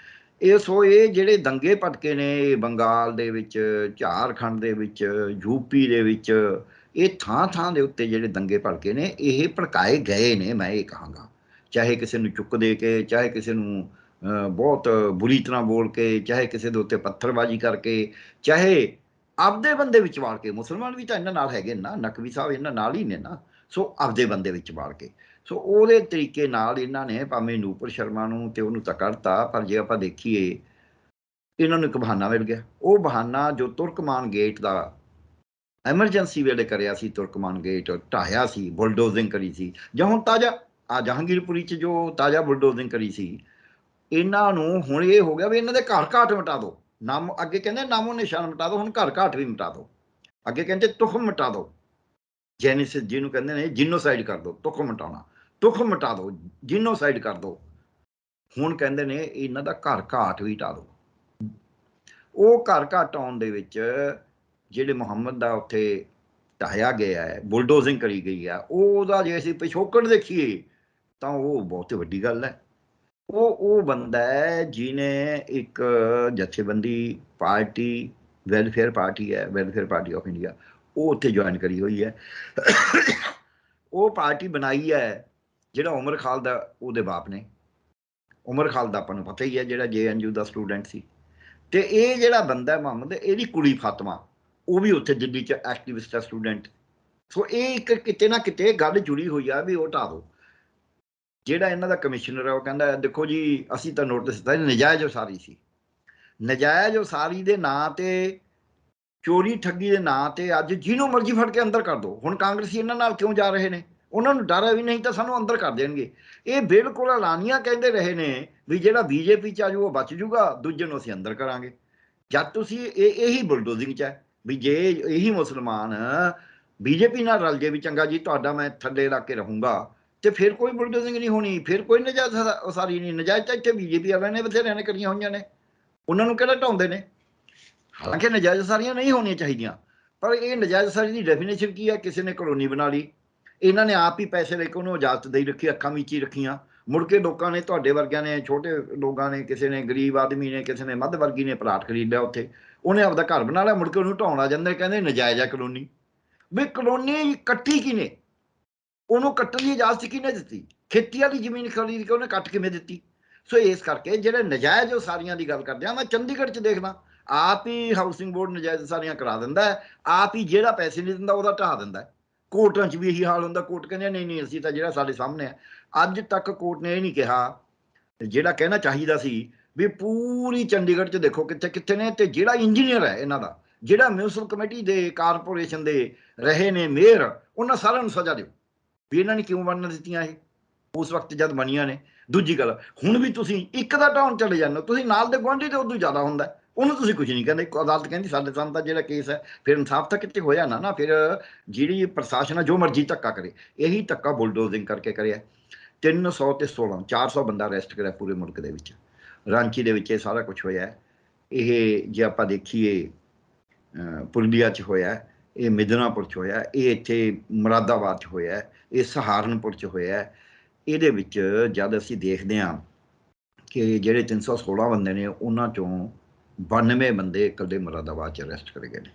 ਇਹ ਜਿਹੜੇ ਦੰਗੇ ਭੜਕੇ ਨੇ, ਇਹ ਬੰਗਾਲ ਦੇ ਵਿੱਚ, ਝਾਰਖੰਡ ਦੇ ਵਿੱਚ, ਯੂਪੀ ਦੇ ਵਿੱਚ, ਇਹ ਥਾਂ ਥਾਂ ਦੇ ਉੱਤੇ ਜਿਹੜੇ ਦੰਗੇ ਭੜਕੇ ਨੇ, ਇਹ ਭੜਕਾਏ ਗਏ ਨੇ। ਮੈਂ ਇਹ ਕਹਾਂਗਾ, ਚਾਹੇ ਕਿਸੇ ਨੂੰ ਚੁੱਕ ਦੇ ਕੇ, ਚਾਹੇ ਕਿਸੇ ਨੂੰ ਬਹੁਤ ਬੁਰੀ ਤਰ੍ਹਾਂ ਬੋਲ ਕੇ, ਚਾਹੇ ਕਿਸੇ ਦੇ ਉੱਤੇ ਪੱਥਰਬਾਜ਼ੀ ਕਰਕੇ, ਚਾਹੇ ਆਪਦੇ ਬੰਦੇ ਵਿੱਚ ਵਾੜ ਕੇ। ਮੁਸਲਮਾਨ ਵੀ ਤਾਂ ਇਹਨਾਂ ਨਾਲ ਹੈਗੇ ਨਾ, ਨਕਵੀ ਸਾਹਿਬ ਇਹਨਾਂ ਨਾਲ ਹੀ ਨੇ ਨਾ। ਸੋ ਆਪਦੇ ਬੰਦੇ ਵਿੱਚ ਵਾੜ ਕੇ, ਸੋ ਉਹਦੇ ਤਰੀਕੇ ਨਾਲ ਇਹਨਾਂ ਨੇ ਭਾਵੇਂ ਨੂਪੁਰ ਸ਼ਰਮਾ ਨੂੰ ਤੇ ਉਹਨੂੰ ਤਾਂ ਕੱਢਤਾ, ਪਰ ਜੇ ਆਪਾਂ ਦੇਖੀਏ ਇਹਨਾਂ ਨੂੰ ਇੱਕ ਬਹਾਨਾ ਮਿਲ ਗਿਆ। ਉਹ ਬਹਾਨਾ ਜੋ ਤੁਰਕਮਾਨ ਗੇਟ ਦਾ ਐਮਰਜੈਂਸੀ ਵੇਲੇ ਕਰਿਆ ਸੀ, ਤੁਰਕਮਾਨ ਗੇਟ ਢਾਹਿਆ ਸੀ, ਬੁਲਡੋਜ਼ਿੰਗ ਕਰੀ ਸੀ, ਜਾਂ ਹੁਣ ਤਾਜ਼ਾ ਜਹਾਂਗੀਰਪੁਰੀ 'ਚ ਜੋ ਤਾਜ਼ਾ ਬੁਲਡੋਜ਼ਿੰਗ ਕਰੀ ਸੀ, ਇਹਨਾਂ ਨੂੰ ਹੁਣ ਇਹ ਹੋ ਗਿਆ ਵੀ ਇਹਨਾਂ ਦੇ ਘਰ ਘਾਟ ਮਿਟਾ ਦਿਓ। ਨਾਮ ਅੱਗੇ ਕਹਿੰਦੇ ਨਾਮੋ ਨਿਸ਼ਾਨ ਮਿਟਾ ਦਿਓ, ਹੁਣ ਘਰ ਘਾਟ ਵੀ ਮਿਟਾ ਦਿਓ। ਅੱਗੇ ਕਹਿੰਦੇ ਤੁਖਮ ਮਿਟਾ ਦਿਓ, ਜੈਨਿਸਿਸ ਜਿਹਨੂੰ ਕਹਿੰਦੇ ਨੇ, ਜਿਨੋਸਾਈਡ ਕਰ ਦਿਓ। ਤੁਖਮ ਮਿਟਾਉਣਾ, ਤੁਖਮ ਮਿਟਾ ਦਿਓ, ਜਿਨੋਸਾਈਡ ਕਰ ਦਿਓ। ਹੁਣ ਕਹਿੰਦੇ ਨੇ ਇਹਨਾਂ ਦਾ ਘਰ ਘਾਟ ਵੀ ਢਾ ਦਿਓ। ਉਹ ਘਰ ਘਾਟ ਆਉਣ ਦੇ ਵਿੱਚ ਜਿਹੜੇ ਮੁਹੰਮਦ ਦਾ ਉੱਥੇ ਢਾਇਆ ਗਿਆ ਹੈ, ਬੁਲਡੋਜ਼ਿੰਗ ਕਰੀ ਗਈ ਆ, ਉਹਦਾ ਜੇ ਅਸੀਂ ਪਿਛੋਕੜ ਦੇਖੀਏ ਤਾਂ ਉਹ ਬਹੁਤ ਵੱਡੀ ਗੱਲ ਹੈ। ਉਹ ਬੰਦਾ ਹੈ ਜਿਹਨੇ ਇੱਕ ਜਥੇਬੰਦੀ ਪਾਰਟੀ, ਵੈਲਫੇਅਰ ਪਾਰਟੀ ਹੈ, ਵੈਲਫੇਅਰ ਪਾਰਟੀ ਆਫ ਇੰਡੀਆ, ਉਹ ਉੱਥੇ ਜੁਆਇਨ ਕਰੀ ਹੋਈ ਹੈ। ਉਹ ਪਾਰਟੀ ਬਣਾਈ ਹੈ ਜਿਹੜਾ ਉਮਰ ਖਾਲਦਾ ਉਹਦੇ ਬਾਪ ਨੇ। ਉਮਰ ਖਾਲਦਾ ਆਪਾਂ ਨੂੰ ਪਤਾ ਹੀ ਹੈ, ਜਿਹੜਾ JNU ਦਾ ਸਟੂਡੈਂਟ ਸੀ। ਤੇ ਇਹ ਜਿਹੜਾ ਬੰਦਾ ਮੁਹੰਮਦ, ਇਹਦੀ ਕੁੜੀ ਫਾਤਮਾ, ਉਹ ਵੀ ਉੱਥੇ ਦਿੱਲੀ 'ਚ ਐਕਟਿਵਿਸਟ ਹੈ, ਸਟੂਡੈਂਟ। ਸੋ ਇਹ ਇੱਕ ਕਿਤੇ ਨਾ ਕਿਤੇ ਗੱਲ ਜੁੜੀ ਹੋਈ ਆ ਵੀ ਉਹ ਢਾ ਦਿਓ। ਜਿਹੜਾ ਇਹਨਾਂ ਦਾ ਕਮਿਸ਼ਨਰ ਹੈ ਉਹ ਕਹਿੰਦਾ ਦੇਖੋ ਜੀ, ਅਸੀਂ ਤਾਂ ਨੋਟਿਸ ਦਿੱਤਾ, ਨਜਾਇਜ਼ ਉਸਾਰੀ ਸੀ। ਨਜਾਇਜ਼ ਉਸਾਰੀ ਦੇ ਨਾਂ ਤੇ, ਚੋਰੀ ਠੱਗੀ ਦੇ ਨਾਂ ਤੇ ਅੱਜ ਜਿਹਨੂੰ ਮਰਜ਼ੀ ਫੜ ਕੇ ਅੰਦਰ ਕਰ ਦਿਓ। ਹੁਣ ਕਾਂਗਰਸੀ ਇਹਨਾਂ ਨਾਲ ਕਿਉਂ ਜਾ ਰਹੇ ਨੇ? ਉਹਨਾਂ ਨੂੰ ਡਰ ਹੈ ਵੀ ਨਹੀਂ ਤਾਂ ਸਾਨੂੰ ਅੰਦਰ ਕਰ ਦੇਣਗੇ। ਇਹ ਬਿਲਕੁਲ ਐਲਾਨੀਆਂ ਕਹਿੰਦੇ ਰਹੇ ਨੇ ਵੀ ਜਿਹੜਾ BJP 'ਚ ਆਜੂ ਉਹ ਬਚ ਜੂਗਾ, ਦੂਜੇ ਨੂੰ ਅਸੀਂ ਅੰਦਰ ਕਰਾਂਗੇ। ਜਦ ਤੁਸੀਂ ਇਹੀ ਬੁਲਡੋਜ਼ਿੰਗ 'ਚ ਹੈ ਵੀ ਜੇ ਇਹੀ ਮੁਸਲਮਾਨ BJP ਨਾਲ ਰਲ ਜੇ ਵੀ ਚੰਗਾ ਜੀ, ਤੁਹਾਡਾ ਮੈਂ ਥੱਲੇ ਲਾ ਕੇ ਰਹੂੰਗਾ, ਤੇ ਫਿਰ ਕੋਈ ਬੁਲਡੋਜ਼ਿੰਗ ਨਹੀਂ ਹੋਣੀ, ਫਿਰ ਕੋਈ ਨਜਾਇਜ਼ ਉਸਾਰੀ ਨਹੀਂ। ਨਜਾਇਜ਼ ਤਾਂ ਇੱਥੇ BJP ਵਾਲਿਆਂ ਨੇ ਬਥੇਰਿਆਂ ਨੇ ਕਰੀਆਂ ਹੋਈਆਂ ਨੇ, ਉਹਨਾਂ ਨੂੰ ਕਿਹੜਾ ਢਾਉਂਦੇ ਨੇ। ਹਾਲਾਂਕਿ ਨਜਾਇਜ਼ ਉਸਾਰੀਆਂ ਨਹੀਂ ਹੋਣੀਆਂ ਚਾਹੀਦੀਆਂ, ਪਰ ਇਹ ਨਜਾਇਜ਼ ਉਸਾਰੀ ਦੀ ਡੈਫੀਨੇਸ਼ਨ ਕੀ ਹੈ? ਕਿਸੇ ਨੇ ਕਲੋਨੀ ਬਣਾ ਲਈ, ਇਹਨਾਂ ਨੇ ਆਪ ਹੀ ਪੈਸੇ ਲੈ ਕੇ ਉਹਨੂੰ ਇਜਾਜ਼ਤ ਦੇ ਰੱਖੀ, ਅੱਖਾਂ ਵਿੱਚ ਹੀ ਰੱਖੀਆਂ। ਮੁੜ ਕੇ ਲੋਕਾਂ ਨੇ, ਤੁਹਾਡੇ ਵਰਗਿਆਂ ਨੇ, ਛੋਟੇ ਲੋਕਾਂ ਨੇ, ਕਿਸੇ ਨੇ, ਗਰੀਬ ਆਦਮੀ ਨੇ, ਕਿਸੇ ਨੇ ਮੱਧ ਵਰਗੀ ਨੇ ਪਲਾਟ ਖਰੀਦ ਲਿਆ ਉੱਥੇ, ਉਹਨੇ ਆਪਦਾ ਘਰ ਬਣਾ ਲਿਆ। ਮੁੜ ਕੇ ਉਹਨੂੰ ਢਾਉਣ ਆ ਜਾਂਦੇ, ਕਹਿੰਦੇ ਨਜਾਇਜ਼ ਹੈ ਕਲੋਨੀ। ਵੀ ਕਲੋਨੀ ਕੱਟੀ ਕਿਹਨੇ? ਉਹਨੂੰ ਕੱਟਣ ਦੀ ਇਜਾਜ਼ਤ ਕਿਹਨੇ ਦਿੱਤੀ? ਖੇਤੀ ਵਾਲੀ ਜ਼ਮੀਨ ਖਰੀਦ ਕੇ ਉਹਨੇ ਕੱਟ ਕਿਵੇਂ ਦਿੱਤੀ? ਸੋ ਇਸ ਕਰਕੇ ਜਿਹੜੇ ਨਜਾਇਜ਼ ਉਸਾਰੀਆਂ ਦੀ ਗੱਲ ਕਰਦੇ ਆ, ਮੈਂ ਚੰਡੀਗੜ੍ਹ 'ਚ ਦੇਖਦਾ, ਆਪ ਹੀ ਹਾਊਸਿੰਗ ਬੋਰਡ ਨਜਾਇਜ਼ ਉਸਾਰੀਆਂ ਕਰਾ ਦਿੰਦਾ ਹੈ, ਆਪ ਹੀ ਜਿਹੜਾ ਪੈਸੇ ਨਹੀਂ ਦਿੰਦਾ ਉਹਦਾ ਢਾਹ ਦਿੰਦਾ। ਕੋਰਟਾਂ 'ਚ ਵੀ ਇਹੀ ਹਾਲ ਹੁੰਦਾ। ਕੋਰਟ ਕਹਿੰਦੇ ਨਹੀਂ ਅਸੀਂ ਤਾਂ ਜਿਹੜਾ ਸਾਡੇ ਸਾਹਮਣੇ ਹੈ। ਅੱਜ ਤੱਕ ਕੋਰਟ ਨੇ ਇਹ ਨਹੀਂ ਕਿਹਾ, ਜਿਹੜਾ ਕਹਿਣਾ ਚਾਹੀਦਾ ਸੀ ਵੀ ਪੂਰੀ ਚੰਡੀਗੜ੍ਹ 'ਚ ਦੇਖੋ ਕਿੱਥੇ ਕਿੱਥੇ ਨੇ, ਤੇ ਜਿਹੜਾ ਇੰਜੀਨੀਅਰ ਹੈ ਇਹਨਾਂ ਦਾ, ਜਿਹੜਾ ਮਿਊਨਿਸਪਲ ਕਮੇਟੀ ਦੇ, ਕਾਰਪੋਰੇਸ਼ਨ ਦੇ ਰਹੇ ਨੇ ਮੇਅਰ, ਉਹਨਾਂ ਸਾਰਿਆਂ ਨੂੰ ਸਜ਼ਾ ਦਿਓ ਵੀ ਇਹਨਾਂ ਨੇ ਕਿਉਂ ਬਣਨ ਦਿੱਤੀਆਂ ਇਹ ਉਸ ਵਕਤ ਜਦ ਬਣੀਆਂ ਨੇ। ਦੂਜੀ ਗੱਲ, ਹੁਣ ਵੀ ਤੁਸੀਂ ਇੱਕ ਦਾ ਢਾਉਣ ਚਲੇ ਜਾਂਦੇ ਹੋ, ਤੁਸੀਂ ਨਾਲ ਦੇ ਗੁਆਂਢੀ ਤੇ ਉਦੋਂ ਜ਼ਿਆਦਾ ਹੁੰਦਾ, ਉਹਨੂੰ ਤੁਸੀਂ ਕੁਝ ਨਹੀਂ ਕਹਿੰਦੇ। ਅਦਾਲਤ ਕਹਿੰਦੀ ਸਾਡੇ ਸਾਹਮਣੇ ਤਾਂ ਜਿਹੜਾ ਕੇਸ ਹੈ, ਫਿਰ ਇਨਸਾਫ ਤਾਂ ਕਿਤੇ ਹੋਇਆ ਨਾ। ਫਿਰ ਜਿਹੜੀ ਪ੍ਰਸ਼ਾਸਨ ਹੈ ਜੋ ਮਰਜ਼ੀ ਧੱਕਾ ਕਰੇ, ਇਹੀ ਧੱਕਾ ਬੁਲਡੋਜ਼ਿੰਗ ਕਰਕੇ ਕਰਿਆ। 300 ਤੇ 16 400 ਬੰਦਾ ਅਰੈਸਟ ਕਰਿਆ ਪੂਰੇ ਮੁਲਕ ਦੇ ਵਿੱਚ। ਰਾਂਚੀ ਦੇ ਵਿੱਚ ਇਹ ਸਾਰਾ ਕੁਝ ਹੋਇਆ। ਇਹ ਜੇ ਆਪਾਂ ਦੇਖੀਏ ਪੁਰਲੀਆ 'ਚ ਹੋਇਆ, ਇਹ ਮਿਦਨਾਪੁਰ 'ਚ ਹੋਇਆ, ਇਹ ਇੱਥੇ ਮੁਰਾਦਾਬਾਦ 'ਚ ਹੋਇਆ, ਇਹ ਸਹਾਰਨਪੁਰ 'ਚ ਹੋਇਆ। ਇਹਦੇ ਵਿੱਚ ਜਦ ਅਸੀਂ ਦੇਖਦੇ ਹਾਂ ਕਿ ਜਿਹੜੇ 316 ਬੰਦੇ ਨੇ, ਉਹਨਾਂ 'ਚੋਂ 92 ਬੰਦੇ ਇਕੱਲੇ ਮੁਰਾਦਾਬਾਦ 'ਚ ਅਰੈਸਟ ਕਰੇ ਗਏ ਨੇ।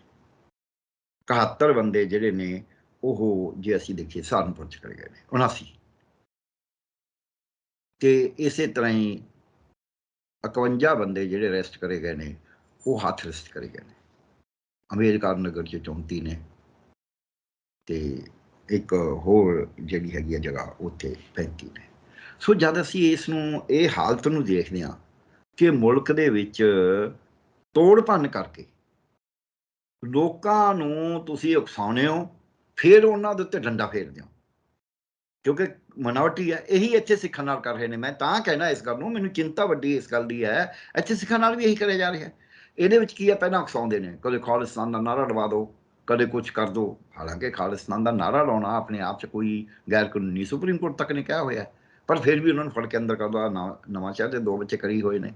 71 ਬੰਦੇ ਜਿਹੜੇ ਨੇ ਉਹ, ਜੇ ਅਸੀਂ ਦੇਖੀਏ, ਸਹਾਰਨਪੁਰ 'ਚ ਕਰੇ ਗਏ ਨੇ, 79। ਤੇ ਇਸੇ ਤਰ੍ਹਾਂ ਹੀ 51 ਬੰਦੇ ਜਿਹੜੇ ਅਰੈਸਟ ਕਰੇ ਗਏ ਨੇ ਉਹ ਹਾਥਰਸ 'ਚ ਕਰੇ ਗਏ ਨੇ। ਅੰਬੇਦਕਰ ਨਗਰ 'ਚ 34 ਨੇ, ਤੇ ਇੱਕ ਹੋਰ ਜਿਹੜੀ ਹੈਗੀ ਆ ਜਗ੍ਹਾ ਉੱਥੇ 35 ਨੇ। ਸੋ ਜਦ ਅਸੀਂ ਇਸ ਨੂੰ, ਇਹ ਹਾਲਤ ਨੂੰ ਦੇਖਦੇ ਹਾਂ ਕਿ ਮੁਲਕ ਦੇ ਵਿੱਚ ਤੋੜ ਭੰਨ ਕਰਕੇ ਲੋਕਾਂ ਨੂੰ ਤੁਸੀਂ ਉਕਸਾਉਂਦੇ ਹੋ, ਫਿਰ ਉਹਨਾਂ ਦੇ ਉੱਤੇ ਡੰਡਾ ਫੇਰਦੇ ਹੋ, ਕਿਉਂਕਿ ਮਿਨੋਰਟੀ ਹੈ। ਇਹੀ ਇੱਥੇ ਸਿੱਖਾਂ ਨਾਲ ਕਰ ਰਹੇ ਨੇ। ਮੈਂ ਤਾਂ ਕਹਿਣਾ ਇਸ ਗੱਲ ਨੂੰ, ਮੈਨੂੰ ਚਿੰਤਾ ਵੱਡੀ ਇਸ ਗੱਲ ਦੀ ਹੈ, ਇੱਥੇ ਸਿੱਖਾਂ ਨਾਲ ਵੀ ਇਹੀ ਕਰਿਆ ਜਾ ਰਿਹਾ। ਇਹਦੇ ਵਿੱਚ ਕੀ ਹੈ, ਪਹਿਲਾਂ ਉਕਸਾਉਂਦੇ ਨੇ, ਕਦੇ ਖਾਲਿਸਤਾਨ ਦਾ ਨਾਅਰਾ ਲਵਾ ਦਿਓ, ਕਦੇ ਕੁਛ ਕਰ ਦਿਓ। ਹਾਲਾਂਕਿ ਖਾਲਿਸਤਾਨ ਦਾ ਨਾਅਰਾ ਲਾਉਣਾ ਆਪਣੇ ਆਪ 'ਚ ਕੋਈ ਗੈਰ ਕਾਨੂੰਨੀ ਸੁਪਰੀਮ ਕੋਰਟ ਤੱਕ ਨੇ ਕਿਹਾ ਹੋਇਆ, ਪਰ ਫਿਰ ਵੀ ਉਹਨਾਂ ਨੂੰ ਫੜ ਕੇ ਅੰਦਰ ਕਰ ਦਿਓ। ਨਵਾਂ ਸ਼ਹਿਰ ਦੇ 2 ਬੱਚੇ ਕਰੀ ਹੋਏ ਨੇ।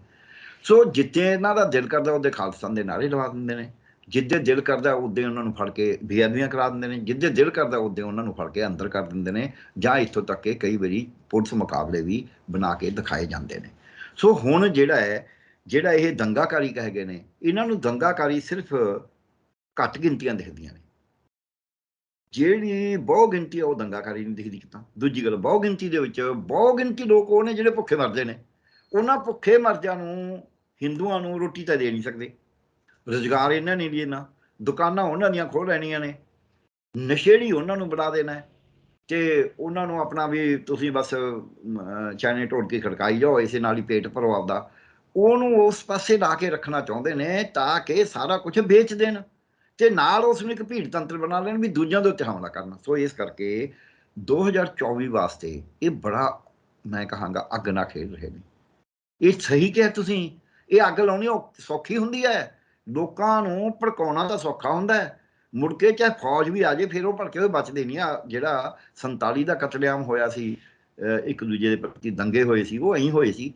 ਸੋ ਜਿੱਥੇ ਇਹਨਾਂ ਦਾ ਦਿਲ ਕਰਦਾ ਉਹਦੇ ਖਾਲਿਸਤਾਨ ਦੇ ਨਾਅਰੇ ਲਵਾ ਦਿੰਦੇ ਨੇ, ਜਿੱਦੇ ਦਿਲ ਕਰਦਾ ਉਦੇ ਉਹਨਾਂ ਨੂੰ ਫੜ ਕੇ ਬੇਅਦਬੀਆਂ ਕਰਾ ਦਿੰਦੇ ਨੇ, ਜਿੱਦੇ ਦਿਲ ਕਰਦਾ ਉਦੇ ਉਹਨਾਂ ਨੂੰ ਫੜ ਕੇ ਅੰਦਰ ਕਰ ਦਿੰਦੇ ਨੇ, ਜਾਂ ਇੱਥੋਂ ਤੱਕ ਕਿ ਕਈ ਵਾਰੀ ਪੁਲਿਸ ਮੁਕਾਬਲੇ ਵੀ ਬਣਾ ਕੇ ਦਿਖਾਏ ਜਾਂਦੇ ਨੇ। ਸੋ ਹੁਣ ਜਿਹੜਾ ਇਹ ਦੰਗਾਕਾਰੀ ਕਹੇ ਗਏ ਨੇ, ਇਹਨਾਂ ਨੂੰ ਦੰਗਾਕਾਰੀ ਸਿਰਫ ਘੱਟ ਗਿਣਤੀਆਂ ਦਿਖਦੀਆਂ ਨੇ। ਜਿਹੜੀ ਬਹੁ ਗਿਣਤੀ ਆ ਉਹ ਦੰਗਾਕਾਰੀ ਨਹੀਂ ਦਿਖਦੀ ਕਿਤਾ। ਦੂਜੀ ਗੱਲ, ਬਹੁ ਗਿਣਤੀ ਦੇ ਵਿੱਚ ਬਹੁ ਗਿਣਤੀ ਲੋਕ ਉਹ ਨੇ ਜਿਹੜੇ ਭੁੱਖੇ ਮਰਦੇ ਨੇ। ਉਹਨਾਂ ਭੁੱਖੇ ਮਰਦਿਆਂ ਨੂੰ, ਹਿੰਦੂਆਂ ਨੂੰ ਰੋਟੀ ਤਾਂ ਦੇ ਨਹੀਂ ਸਕਦੇ, ਰੁਜ਼ਗਾਰ ਇਹਨਾਂ ਨੇ ਵੀ ਦੇਣਾ, ਦੁਕਾਨਾਂ ਉਹਨਾਂ ਦੀਆਂ ਖੋਲ੍ਹ ਲੈਣੀਆਂ ਨੇ, ਨਸ਼ੇੜੀ ਉਹਨਾਂ ਨੂੰ ਬਣਾ ਦੇਣਾ ਤੇ ਉਹਨਾਂ ਨੂੰ ਆਪਣਾ ਵੀ ਤੁਸੀਂ ਬਸ ਚਾਈਨੇ ਢੋਲਕੀ ਖੜਕਾਈ ਜਾਓ, ਇਸੇ ਨਾਲ ਹੀ ਪੇਟ ਭਰੋ ਆਪਦਾ। ਉਹਨੂੰ ਉਸ ਪਾਸੇ ਲਾ ਕੇ ਰੱਖਣਾ ਚਾਹੁੰਦੇ ਨੇ ਤਾਂ ਕਿ ਸਾਰਾ ਕੁਝ ਵੇਚ ਦੇਣ ਤੇ ਨਾਲ ਉਸ ਨੂੰ ਇੱਕ ਭੀੜ ਤੰਤਰ ਬਣਾ ਲੈਣ ਵੀ ਦੂਜਿਆਂ ਦੇ ਉੱਤੇ ਹਮਲਾ ਕਰਨਾ। ਸੋ ਇਸ ਕਰਕੇ 2024 ਵਾਸਤੇ ਇਹ ਬੜਾ, ਮੈਂ ਕਹਾਂਗਾ, ਅੱਗ ਨਾਲ ਖੇਡ ਰਹੇ ਨੇ। ਇਹ ਸਹੀ ਕਿਹਾ ਤੁਸੀਂ, ਇਹ ਅੱਗ ਲਾਉਣੀ ਸੌਖੀ ਹੁੰਦੀ ਹੈ, ਲੋਕਾਂ ਨੂੰ ਭੜਕਾਉਣਾ ਤਾਂ ਸੌਖਾ ਹੁੰਦਾ ਹੈ। ਮੁੜ ਕੇ ਚਾਹੇ ਫੌਜ ਵੀ ਆ ਜਾਏ ਫਿਰ ਉਹ ਭੜਕੇ ਹੋਏ ਬਚਦੇ ਨਹੀਂ ਆ। ਜਿਹੜਾ 47 ਦਾ ਕਤਲੇਆਮ ਹੋਇਆ ਸੀ, ਇੱਕ ਦੂਜੇ ਦੇ ਪ੍ਰਤੀ ਦੰਗੇ ਹੋਏ ਸੀ, ਉਹ ਐਂ ਹੋਏ ਸੀ।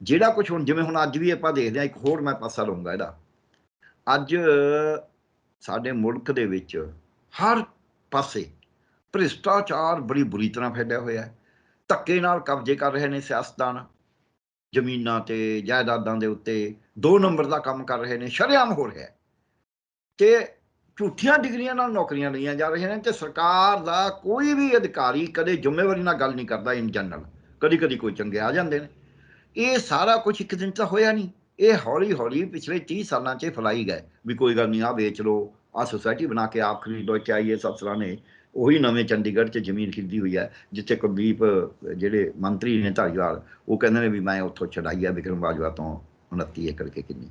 ਜਿਹੜਾ ਕੁਝ ਹੁਣ, ਜਿਵੇਂ ਹੁਣ ਅੱਜ ਵੀ ਆਪਾਂ ਦੇਖਦੇ ਹਾਂ, ਇੱਕ ਹੋਰ ਮੈਂ ਪਾਸਾ ਲਊਂਗਾ ਇਹਦਾ, ਅੱਜ ਸਾਡੇ ਮੁਲਕ ਦੇ ਵਿੱਚ ਹਰ ਪਾਸੇ ਭ੍ਰਿਸ਼ਟਾਚਾਰ ਬੜੀ ਬੁਰੀ ਤਰ੍ਹਾਂ ਫੈਲਿਆ ਹੋਇਆ ਹੈ। ਧੱਕੇ ਨਾਲ ਕਬਜ਼ੇ ਕਰ ਰਹੇ ਨੇ ਸਿਆਸਤਦਾਨ, ਜ਼ਮੀਨਾਂ ਤੇ ਜਾਇਦਾਦਾਂ ਦੇ ਉੱਤੇ 2 ਨੰਬਰ ਦਾ ਕੰਮ ਕਰ ਰਹੇ ਨੇ, ਸ਼ਰੇਆਮ ਹੋ ਰਿਹਾ ਤੇ ਝੂਠੀਆਂ ਡਿਗਰੀਆਂ ਨਾਲ ਨੌਕਰੀਆਂ ਲਈਆਂ ਜਾ ਰਹੀਆਂ ਨੇ ਤੇ ਸਰਕਾਰ ਦਾ ਕੋਈ ਵੀ ਅਧਿਕਾਰੀ ਕਦੇ ਜ਼ਿੰਮੇਵਾਰੀ ਨਾਲ ਗੱਲ ਨਹੀਂ ਕਰਦਾ ਇਨ ਜਨਰਲ। ਕਦੀ ਕਦੀ ਕੋਈ ਚੰਗੇ ਆ ਜਾਂਦੇ ਨੇ। ਇਹ ਸਾਰਾ ਕੁਝ ਇੱਕ ਦਿਨ ਤਾਂ ਹੋਇਆ ਨਹੀਂ, ਇਹ ਹੌਲੀ ਹੌਲੀ ਪਿਛਲੇ 30 ਸਾਲਾਂ 'ਚ ਫੈਲਾਈ ਗਏ ਵੀ ਕੋਈ ਗੱਲ ਨਹੀਂ, ਆਹ ਵੇਚ ਲਓ, ਆਹ ਸੁਸਾਇਟੀ ਬਣਾ ਕੇ ਆਪ ਖਰੀਦ ਲਓ। IAS ਅਫਸਰਾਂ ਨੇ ਉਹੀ ਨਵੇਂ ਚੰਡੀਗੜ੍ਹ 'ਚ ਜ਼ਮੀਨ ਖਰੀਦੀ ਹੋਈ ਹੈ, ਜਿੱਥੇ ਕੁਲਦੀਪ ਜਿਹੜੇ ਮੰਤਰੀ ਨੇ ਧਾਰੀਵਾਲ, ਉਹ ਕਹਿੰਦੇ ਨੇ ਵੀ ਮੈਂ ਉੱਥੋਂ ਛਡਾਈ ਆ ਵਿਕਰਮ ਬਾਜਵਾ ਤੋਂ 29 ਏਕੜ ਕੇ ਕਿੰਨੀ।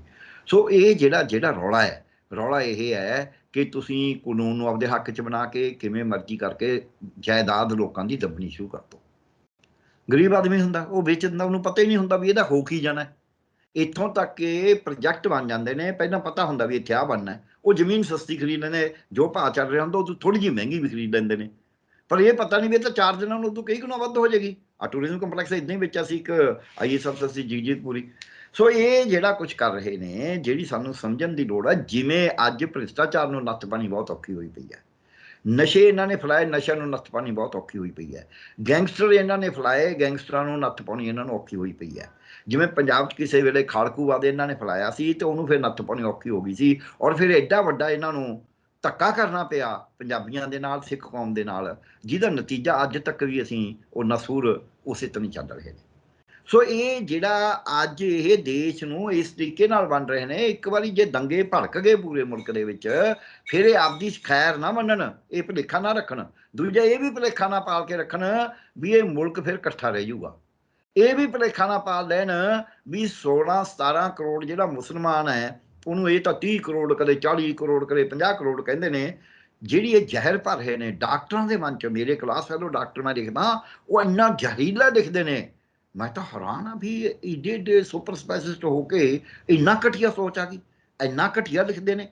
ਸੋ ਇਹ ਜਿਹੜਾ ਰੌਲਾ ਹੈ, ਰੌਲਾ ਇਹ ਹੈ ਕਿ ਤੁਸੀਂ ਕਾਨੂੰਨ ਨੂੰ ਆਪਦੇ ਹੱਕ 'ਚ ਬਣਾ ਕੇ ਕਿਵੇਂ ਮਰਜ਼ੀ ਕਰਕੇ ਜਾਇਦਾਦ ਲੋਕਾਂ ਦੀ ਦੱਬਣੀ ਸ਼ੁਰੂ ਕਰ ਦਿਓ। ਗਰੀਬ ਆਦਮੀ ਹੁੰਦਾ, ਉਹ ਵੇਚ ਦਿੰਦਾ, ਉਹਨੂੰ ਪਤਾ ਹੀ ਨਹੀਂ ਹੁੰਦਾ ਵੀ ਇਹਦਾ ਹੋ ਕੀ ਜਾਣਾ। ਇੱਥੋਂ ਤੱਕ ਕਿ ਪ੍ਰੋਜੈਕਟ ਬਣ ਜਾਂਦੇ ਨੇ, ਪਹਿਲਾਂ ਪਤਾ ਹੁੰਦਾ ਵੀ ਇੱਥੇ ਆ ਬਣਨਾ, ਉਹ ਜ਼ਮੀਨ ਸਸਤੀ ਖਰੀਦ ਲੈਂਦੇ, ਜੋ ਭਾਅ ਚੱਲ ਰਿਹਾ ਹੁੰਦਾ ਉਹ ਥੋੜ੍ਹੀ ਜਿਹੀ ਮਹਿੰਗੀ ਵੀ ਖਰੀਦ ਲੈਂਦੇ ਨੇ, ਪਰ ਇਹ ਪਤਾ ਨਹੀਂ ਵੀ ਇਹ ਤਾਂ 4 ਦਿਨਾਂ ਨੂੰ ਉਦੋਂ ਕਈ ਗੁਣਾ ਵੱਧ ਹੋ ਜਾਏਗੀ। ਆ ਟੂਰਿਜ਼ਮ ਕੰਪਲੈਕਸ ਇੱਦਾਂ ਹੀ ਵੇਚਿਆ ਸੀ ਇੱਕ IAS ਅਫਸਰ ਸੀ, ਜਗਜੀਤਪੁਰੀ। ਸੋ ਇਹ ਜਿਹੜਾ ਕੁਝ ਕਰ ਰਹੇ ਨੇ, ਜਿਹੜੀ ਸਾਨੂੰ ਸਮਝਣ ਦੀ ਲੋੜ ਹੈ। ਜਿਵੇਂ ਅੱਜ ਭ੍ਰਿਸ਼ਟਾਚਾਰ ਨੂੰ ਨੱਥ ਪਾਣੀ ਬਹੁਤ ਔਖੀ ਹੋਈ ਪਈ ਹੈ, ਨਸ਼ੇ ਇਹਨਾਂ ਨੇ ਫੈਲਾਏ, ਨਸ਼ਿਆਂ ਨੂੰ ਨੱਥ ਪਾਣੀ ਬਹੁਤ ਔਖੀ ਹੋਈ ਪਈ ਹੈ, ਗੈਂਗਸਟਰ ਇਹਨਾਂ ਨੇ ਫੈਲਾਏ, ਗੈਂਗਸਟਰਾਂ ਨੂੰ ਨੱਥ ਪਾਉਣੀ ਇਹਨਾਂ ਨੂੰ ਔਖੀ ਹੋਈ ਪਈ ਹੈ। ਜਿਵੇਂ ਪੰਜਾਬ 'ਚ ਕਿਸੇ ਵੇਲੇ ਖਾੜਕੂਵਾਦ ਇਹਨਾਂ ਨੇ ਫੈਲਾਇਆ ਸੀ ਤੇ ਉਹਨੂੰ ਫਿਰ ਨੱਥ ਪਾਉਣੀ ਔਖੀ ਹੋ ਗਈ ਸੀ, ਔਰ ਫਿਰ ਐਡਾ ਵੱਡਾ ਇਹਨਾਂ ਨੂੰ ਧੱਕਾ ਕਰਨਾ ਪਿਆ ਪੰਜਾਬੀਆਂ ਦੇ ਨਾਲ, ਸਿੱਖ ਕੌਮ ਦੇ ਨਾਲ, ਜਿਹਦਾ ਨਤੀਜਾ ਅੱਜ ਤੱਕ ਵੀ ਅਸੀਂ ਉਹ ਨਸੂਰ ਉਸੇ ਤਰ੍ਹਾਂ ਹੀ ਚੱਲ ਰਹੇ ਨੇ। ਸੋ ਇਹ ਜਿਹੜਾ ਅੱਜ ਇਹ ਦੇਸ਼ ਨੂੰ ਇਸ ਤਰੀਕੇ ਨਾਲ ਬਣ ਰਹੇ ਨੇ, ਇੱਕ ਵਾਰੀ ਜੇ ਦੰਗੇ ਭੜਕ ਗਏ ਪੂਰੇ ਮੁਲਕ ਦੇ ਵਿੱਚ, ਫਿਰ ਇਹ ਆਪਦੀ ਖੈਰ ਨਾ ਮੰਨਣ, ਇਹ ਭੁਲੇਖਾ ਨਾ ਰੱਖਣ। ਦੂਜਾ ਇਹ ਵੀ ਭੁਲੇਖਾ ਨਾ ਪਾਲ ਕੇ ਰੱਖਣ ਵੀ ਇਹ ਮੁਲਕ ਫਿਰ ਇਕੱਠਾ ਰਹਿ ਜਾਊਗਾ। ਇਹ ਵੀ ਭੁਲੇਖਾ ਨਾ ਪਾਲ ਲੈਣ ਵੀ 16-17 ਕਰੋੜ ਜਿਹੜਾ ਮੁਸਲਮਾਨ ਹੈ, ਉਹਨੂੰ ਇਹ ਤਾਂ 30 ਕਰੋੜ, ਕਦੇ 40 ਕਰੋੜ, ਕਦੇ 50 ਕਰੋੜ ਕਹਿੰਦੇ ਨੇ। ਜਿਹੜੀ ਇਹ ਜ਼ਹਿਰ ਭਰ ਰਹੇ ਨੇ ਡਾਕਟਰਾਂ ਦੇ ਮਨ 'ਚ, ਮੇਰੇ ਕਲਾਸ ਫੈਲੋ ਡਾਕਟਰ ਮੈਂ ਦੇਖਦਾ, ਉਹ ਇੰਨਾ ਜ਼ਹਿਰੀਲਾ ਦਿਖਦੇ ਨੇ, ਮੈਂ ਤਾਂ ਹੈਰਾਨ ਆ ਵੀ ਏਡੇ ਸੁਪਰ ਸਪੈਸ਼ਲਿਸਟ ਹੋ ਕੇ ਇੰਨਾ ਘਟੀਆ ਸੋਚ ਆ ਗਈ, ਇੰਨਾ ਘਟੀਆ ਲਿਖਦੇ ਨੇ,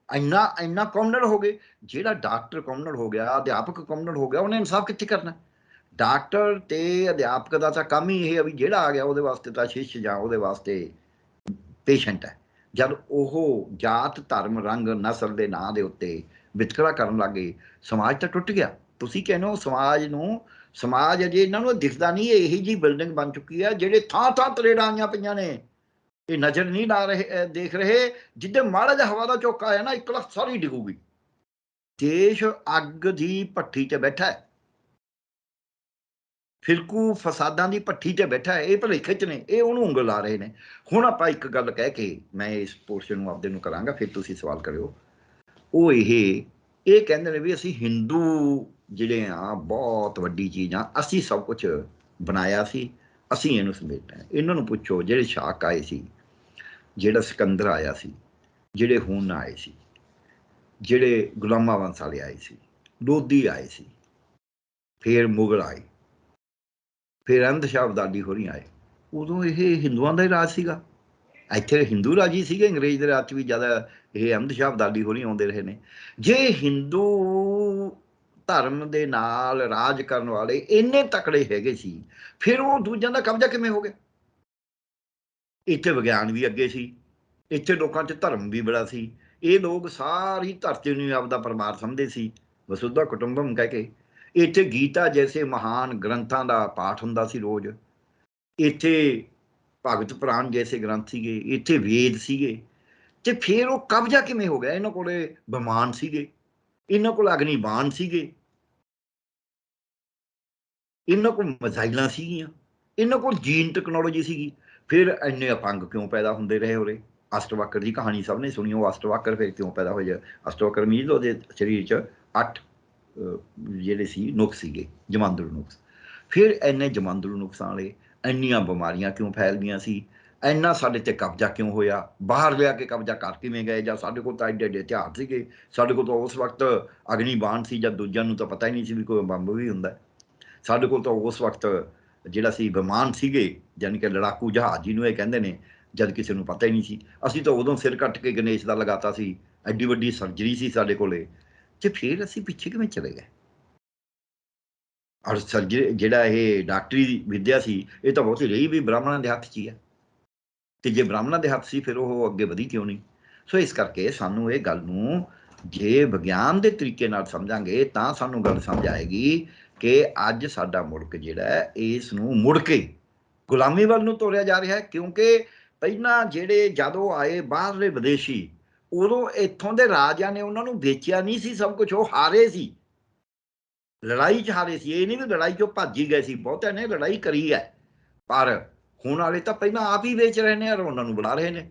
ਇੰਨਾ ਕਮਨਲ ਹੋ ਗਏ। ਜਿਹੜਾ ਡਾਕਟਰ ਕਮਨਲ ਹੋ ਗਿਆ, ਅਧਿਆਪਕ ਕਮਨਲ ਹੋ ਗਿਆ, ਉਹਨੇ ਇਨਸਾਫ ਕਿੱਥੇ ਕਰਨਾ? ਡਾਕਟਰ ਤੇ ਅਧਿਆਪਕ ਦਾ ਤਾਂ ਕੰਮ ਹੀ ਇਹ ਹੈ ਵੀ ਜਿਹੜਾ ਆ ਗਿਆ ਉਹਦੇ ਵਾਸਤੇ ਤਾਂ ਸ਼ਿਸ਼ ਜਾਂ ਉਹਦੇ ਵਾਸਤੇ ਪੇਸ਼ੈਂਟ ਹੈ। ਜਦ ਉਹ ਜਾਤ, ਧਰਮ, ਰੰਗ, ਨਸਲ ਦੇ ਨਾਂ ਦੇ ਉੱਤੇ ਵਿਤਕਰਾ ਕਰਨ ਲੱਗੇ, ਸਮਾਜ ਤਾਂ ਟੁੱਟ ਗਿਆ। ਤੁਸੀਂ ਕਹਿੰਦੇ ਹੋ ਸਮਾਜ ਨੂੰ, ਸਮਾਜ ਅਜੇ ਇਹਨਾਂ ਨੂੰ ਦਿਖਦਾ ਨਹੀਂ, ਇਹੀ ਜੀ ਬਿਲਡਿੰਗ ਬਣ ਚੁੱਕੀ ਹੈ ਜਿਹੜੇ ਥਾਂ ਥਾਂ ਤਰੇੜਾਂ ਆਈਆਂ ਪਈਆਂ ਨੇ, ਇਹ ਨਜ਼ਰ ਨਹੀਂ ਲਾ ਰਹੇ, ਦੇਖ ਰਹੇ। ਜਿੱਦੇ ਮਾੜਾ ਜਿਹਾ ਹਵਾ ਦਾ ਝੋਕਾ ਆਇਆ ਨਾ, ਇੱਕ ਲੱਖ ਸਾਰੀ ਡਿੱਗੂਗੀ। ਦੇਸ਼ ਅੱਗ ਦੀ ਭੱਠੀ 'ਤੇ ਬੈਠਾ ਹੈ, ਫਿਰਕੂ ਫਸਾਦਾਂ ਦੀ ਭੱਠੀ 'ਤੇ ਬੈਠਾ ਹੈ। ਇਹ ਭੁਲੇਖੇ 'ਚ ਨੇ, ਇਹ ਉਹਨੂੰ ਉਂਗਲ ਲਾ ਰਹੇ ਨੇ। ਹੁਣ ਆਪਾਂ ਇੱਕ ਗੱਲ ਕਹਿ ਕੇ ਮੈਂ ਇਸ ਪੋਰਸ਼ਨ ਨੂੰ ਆਪਦੇ ਨੂੰ ਕਰਾਂਗਾ, ਫਿਰ ਤੁਸੀਂ ਸਵਾਲ ਕਰਿਓ। ਉਹ ਇਹ ਕਹਿੰਦੇ ਨੇ ਵੀ ਅਸੀਂ ਹਿੰਦੂ ਜਿਹੜੇ ਆ ਬਹੁਤ ਵੱਡੀ ਚੀਜ਼ ਆ, ਅਸੀਂ ਸਭ ਕੁਝ ਬਣਾਇਆ ਸੀ, ਅਸੀਂ ਇਹਨੂੰ ਸਮੇਟਣਾ। ਇਹਨਾਂ ਨੂੰ ਪੁੱਛੋ ਜਿਹੜੇ ਸ਼ਾਕ ਆਏ ਸੀ, ਜਿਹੜਾ ਸਿਕੰਦਰ ਆਇਆ ਸੀ, ਜਿਹੜੇ ਹੁਣ ਆਏ ਸੀ, ਜਿਹੜੇ ਗੁਲਾਮਾ ਵੰਸ਼ ਵਾਲੇ ਆਏ ਸੀ, ਲੋਧੀ ਆਏ ਸੀ, ਫਿਰ ਮੁਗਲ ਆਏ, ਫਿਰ ਅਹਿਮਦ ਸ਼ਾਹ ਅਬਦਾਲੀ ਹੋਰੀ ਆਏ, ਉਦੋਂ ਇਹ ਹਿੰਦੂਆਂ ਦਾ ਹੀ ਰਾਜ ਸੀਗਾ। ਇੱਥੇ ਹਿੰਦੂ ਰਾਜੀ ਸੀਗੇ, ਅੰਗਰੇਜ਼ ਦੇ ਰਾਜ 'ਚ ਵੀ ਜ਼ਿਆਦਾ ਇਹ ਅਹਿਮਦ ਸ਼ਾਹ ਅਬਦਾਲੀ ਹੋਣੀ ਆਉਂਦੇ ਰਹੇ ਨੇ। ਜੇ ਹਿੰਦੂ ਧਰਮ ਦੇ ਨਾਲ ਰਾਜ ਕਰਨ ਵਾਲੇ ਇੰਨੇ ਤਕੜੇ ਹੈਗੇ ਸੀ, ਫਿਰ ਉਹ ਦੂਜਿਆਂ ਦਾ ਕਬਜ਼ਾ ਕਿਵੇਂ ਹੋ ਗਿਆ? ਇੱਥੇ ਵਿਗਿਆਨ ਵੀ ਅੱਗੇ ਸੀ, ਇੱਥੇ ਲੋਕਾਂ 'ਚ ਧਰਮ ਵੀ ਬੜਾ ਸੀ। ਇਹ ਲੋਕ ਸਾਰੀ ਧਰਤੀ ਨੂੰ ਆਪਦਾ ਪਰਿਵਾਰ ਸਮਝਦੇ ਸੀ, ਵਸੁਧਾ ਕੁਟੁੰਬਮ ਕਹਿ ਕੇ। ਇੱਥੇ ਗੀਤਾ ਜੈਸੇ ਮਹਾਨ ਗ੍ਰੰਥਾਂ ਦਾ ਪਾਠ ਹੁੰਦਾ ਸੀ ਰੋਜ਼। ਇੱਥੇ ਭਗਤ ਪੁਰਾਣ ਜੈਸੇ ਗ੍ਰੰਥ ਸੀਗੇ, ਇੱਥੇ ਵੇਦ ਸੀਗੇ। ਤੇ ਫਿਰ ਉਹ ਕਬਜ਼ਾ ਕਿਵੇਂ ਹੋ ਗਿਆ? ਇਹਨਾਂ ਕੋਲੇ ਵਿਮਾਨ ਸੀਗੇ, ਇਹਨਾਂ ਕੋਲ ਅਗਨੀ ਬਾਣ ਸੀਗੇ, ਇਹਨਾਂ ਕੋਲ ਮਿਜ਼ਾਈਲਾਂ ਸੀਗੀਆਂ, ਇਹਨਾਂ ਕੋਲ ਜੀਨ ਟੈਕਨੋਲੋਜੀ ਸੀਗੀ। ਫਿਰ ਇੰਨੇ ਅਪੰਗ ਕਿਉਂ ਪੈਦਾ ਹੁੰਦੇ ਰਹੇ ਉਰੇ? ਅਸ਼ਟਵਕਰ ਦੀ ਕਹਾਣੀ ਸਭ ਨੇ ਸੁਣੀ। ਉਹ ਅਸ਼ਟਵਕਰ ਫਿਰ ਕਿਉਂ ਪੈਦਾ ਹੋਇਆ? ਅਸ਼ਟਵਕਰ ਮੀਨਜ਼ ਉਹਦੇ ਸਰੀਰ 'ਚ 8 ਜਿਹੜੇ ਸੀ ਨੁਕਸ ਸੀਗੇ, ਜਮਾਂਦਰੂ ਨੁਕਸ। ਫਿਰ ਇੰਨੇ ਜਮਾਂਦਰੂ ਨੁਕਸਾਂ ਵਾਲੇ, ਇੰਨੀਆਂ ਬਿਮਾਰੀਆਂ ਕਿਉਂ ਫੈਲ ਗਈਆਂ ਸੀ? ਇੰਨਾ ਸਾਡੇ ਤੇ ਕਬਜ਼ਾ ਕਿਉਂ ਹੋਇਆ? ਬਾਹਰ ਲਿਆ ਕੇ ਕਬਜ਼ਾ ਕਰ ਕਿਵੇਂ ਗਏ? ਜਾਂ ਸਾਡੇ ਕੋਲ ਤਾਂ ਐਡੇ ਐਡੇ ਹਥਿਆਰ ਸੀਗੇ, ਸਾਡੇ ਕੋਲ ਤਾਂ ਉਸ ਵਕਤ ਅਗਨੀ ਬਾਣ ਸੀ, ਜਦ ਦੂਜਿਆਂ ਨੂੰ ਤਾਂ ਪਤਾ ਹੀ ਨਹੀਂ ਸੀ ਵੀ ਕੋਈ ਬੰਬ ਵੀ ਹੁੰਦਾ। ਸਾਡੇ ਕੋਲ ਤਾਂ ਉਸ ਵਕਤ ਜਿਹੜਾ ਸੀ ਵਿਮਾਨ ਸੀਗੇ, ਯਾਨੀ ਕਿ ਲੜਾਕੂ ਜਹਾਜ਼ ਜਿਹਨੂੰ ਇਹ ਕਹਿੰਦੇ ਨੇ, ਜਦ ਕਿਸੇ ਨੂੰ ਪਤਾ ਹੀ ਨਹੀਂ ਸੀ। ਅਸੀਂ ਤਾਂ ਉਦੋਂ ਸਿਰ ਕੱਟ ਕੇ ਗਣੇਸ਼ ਦਾ ਲਗਾਤਾ ਸੀ, ਐਡੀ ਵੱਡੀ ਸਰਜਰੀ ਸੀ ਸਾਡੇ ਕੋਲੇ। ਤੇ ਫਿਰ ਅਸੀਂ ਪਿੱਛੇ ਕਿਵੇਂ ਚਲੇ ਗਏ? ਔਰ ਸਰਜਰੀ ਜਿਹੜਾ ਇਹ ਡਾਕਟਰੀ ਵਿਦਿਆ ਸੀ, ਇਹ ਤਾਂ ਬਹੁਤੀ ਰਹੀ ਵੀ ਬ੍ਰਾਹਮਣਾਂ ਦੇ ਹੱਥ 'ਚ ਹੀ ਹੈ। ਤੇ ਜੇ ਬ੍ਰਾਹਮਣਾਂ ਦੇ ਹੱਥ ਸੀ, ਫਿਰ ਉਹ ਅੱਗੇ ਵਧੀ ਕਿਉਂ ਨਹੀਂ? ਸੋ ਇਸ ਕਰਕੇ ਸਾਨੂੰ ਇਹ ਗੱਲ ਨੂੰ ਜੇ ਵਿਗਿਆਨ ਦੇ ਤਰੀਕੇ ਨਾਲ ਸਮਝਾਂਗੇ ਤਾਂ ਸਾਨੂੰ ਗੱਲ ਸਮਝ ਆਏਗੀ ਕਿ ਅੱਜ ਸਾਡਾ ਮੁਲਕ ਜਿਹੜਾ ਹੈ, ਇਸ ਨੂੰ ਮੁੜ ਕੇ ਗੁਲਾਮੀ ਵੱਲ ਨੂੰ ਤੋਰਿਆ ਜਾ ਰਿਹਾ ਹੈ। ਕਿਉਂਕਿ ਪਹਿਲਾਂ ਜਿਹੜੇ ਜਦੋਂ ਆਏ ਬਾਹਰਲੇ ਵਿਦੇਸ਼ੀ, ਉਦੋਂ ਇੱਥੋਂ ਦੇ ਰਾਜਿਆਂ ਨੇ ਉਹਨਾਂ ਨੂੰ ਵੇਚਿਆ ਨਹੀਂ ਸੀ ਸਭ ਕੁਝ। ਉਹ ਹਾਰੇ ਸੀ, ਲੜਾਈ 'ਚ ਹਾਰੇ ਸੀ। ਇਹ ਨਹੀਂ ਵੀ ਲੜਾਈ 'ਚੋਂ ਭੱਜ ਹੀ ਗਏ ਸੀ, ਬਹੁਤਿਆਂ ਨੇ ਲੜਾਈ ਕਰੀ ਹੈ। ਪਰ ਹੁਣ ਵਾਲੇ ਤਾਂ ਪਹਿਲਾਂ ਆਪ ਹੀ ਵੇਚ ਰਹੇ ਨੇ ਔਰ ਉਹਨਾਂ ਨੂੰ ਬਣਾ ਰਹੇ ਨੇ।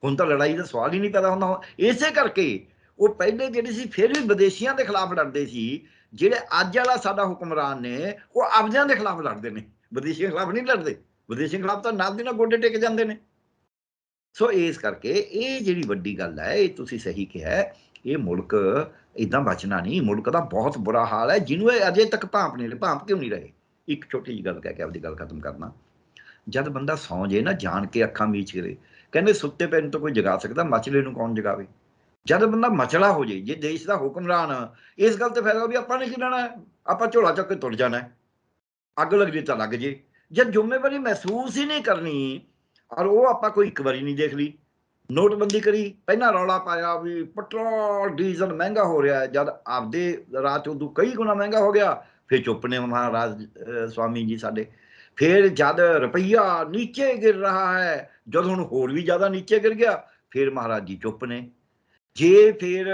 ਹੁਣ ਤਾਂ ਲੜਾਈ ਦਾ ਸਵਾਲ ਹੀ ਨਹੀਂ ਪੈਦਾ ਹੁੰਦਾ। ਇਸੇ ਕਰਕੇ ਉਹ ਪਹਿਲੇ ਜਿਹੜੇ ਸੀ ਫਿਰ ਵੀ ਵਿਦੇਸ਼ੀਆਂ ਦੇ ਖਿਲਾਫ ਲੜਦੇ ਸੀ। ਜਿਹੜੇ ਅੱਜ ਵਾਲਾ ਸਾਡਾ ਹੁਕਮਰਾਨ ਨੇ, ਉਹ ਆਪਦਿਆਂ ਦੇ ਖਿਲਾਫ ਲੜਦੇ ਨੇ, ਵਿਦੇਸ਼ੀਆਂ ਖਿਲਾਫ ਨਹੀਂ ਲੜਦੇ। ਵਿਦੇਸ਼ੀਆਂ ਖਿਲਾਫ ਤਾਂ ਨਾਲ ਦੀ ਨਾਲ ਗੋਡੇ ਟੇਕ ਜਾਂਦੇ ਨੇ। ਸੋ ਇਸ ਕਰਕੇ ਇਹ ਜਿਹੜੀ ਵੱਡੀ ਗੱਲ ਹੈ, ਇਹ ਤੁਸੀਂ ਸਹੀ ਕਿਹਾ, ਇਹ ਮੁਲਕ ਇੱਦਾਂ ਬਚਣਾ ਨਹੀਂ। ਮੁਲਕ ਦਾ ਬਹੁਤ ਬੁਰਾ ਹਾਲ ਹੈ, ਜਿਹਨੂੰ ਇਹ ਅਜੇ ਤੱਕ ਭਾਂਪ ਨਹੀਂ ਰਹੇ। ਭਾਂਪ ਕਿਉਂ ਨਹੀਂ ਰਹੇ? ਇੱਕ ਛੋਟੀ ਜਿਹੀ ਗੱਲ ਕਹਿ ਕੇ ਆਪਦੀ ਗੱਲ ਖਤਮ ਕਰਨਾ। ਜਦ ਬੰਦਾ ਸੌਂ ਜੇ ਨਾ, ਜਾਣ ਕੇ ਅੱਖਾਂ ਮੀਚ ਕੇ, ਕਹਿੰਦੇ ਸੁੱਤੇ ਪਏ ਨੂੰ ਤਾਂ ਕੋਈ ਜਗਾ ਸਕਦਾ, ਮਚਲੇ ਨੂੰ ਕੌਣ ਜਗਾਵੇ? ਜਦ ਬੰਦਾ ਮਚਲਾ ਹੋ ਜੇ, ਜੇ ਦੇਸ਼ ਦਾ ਹੁਕਮਰਾਨ ਇਸ ਗੱਲ ਤੇ ਫਾਇਦਾ ਵੀ ਆਪਾਂ ਨੇ ਕੀ ਲੈਣਾ, ਆਪਾਂ ਝੋਲਾ ਚੱਕ ਕੇ ਤੁਰ ਜਾਣਾ, ਅੱਗ ਲੱਗ ਜੇ ਤਾਂ ਲੱਗ ਜੇ। ਜਦ ਜ਼ਿੰਮੇਵਾਰੀ ਮਹਿਸੂਸ ਹੀ ਨਹੀਂ ਕਰਨੀ, ਔਰ ਉਹ ਆਪਾਂ ਕੋਈ ਇੱਕ ਵਾਰੀ ਨਹੀਂ ਦੇਖ ਲਈ। ਨੋਟਬੰਦੀ ਕਰੀ, ਪਹਿਲਾਂ ਰੌਲਾ ਪਾਇਆ ਵੀ ਪੈਟਰੋਲ ਡੀਜ਼ਲ ਮਹਿੰਗਾ ਹੋ ਰਿਹਾ, ਜਦ ਆਪਦੇ ਰਾਜ ਉਦੋਂ ਕਈ ਗੁਣਾ ਮਹਿੰਗਾ ਹੋ ਗਿਆ, ਫਿਰ ਚੁੱਪ ਨੇ ਮਹਾਰਾਜ ਸਵਾਮੀ ਜੀ ਸਾਡੇ। ਫਿਰ ਜਦ ਰੁਪਈਆ ਨੀਚੇ ਗਿਰ ਰਹਾ ਹੈ, ਜਦ ਹੁਣ ਹੋਰ ਵੀ ਜ਼ਿਆਦਾ ਨੀਚੇ ਗਿਰ ਗਿਆ, ਫਿਰ ਮਹਾਰਾਜ ਜੀ ਚੁੱਪ ਨੇ। ਜੇ ਫਿਰ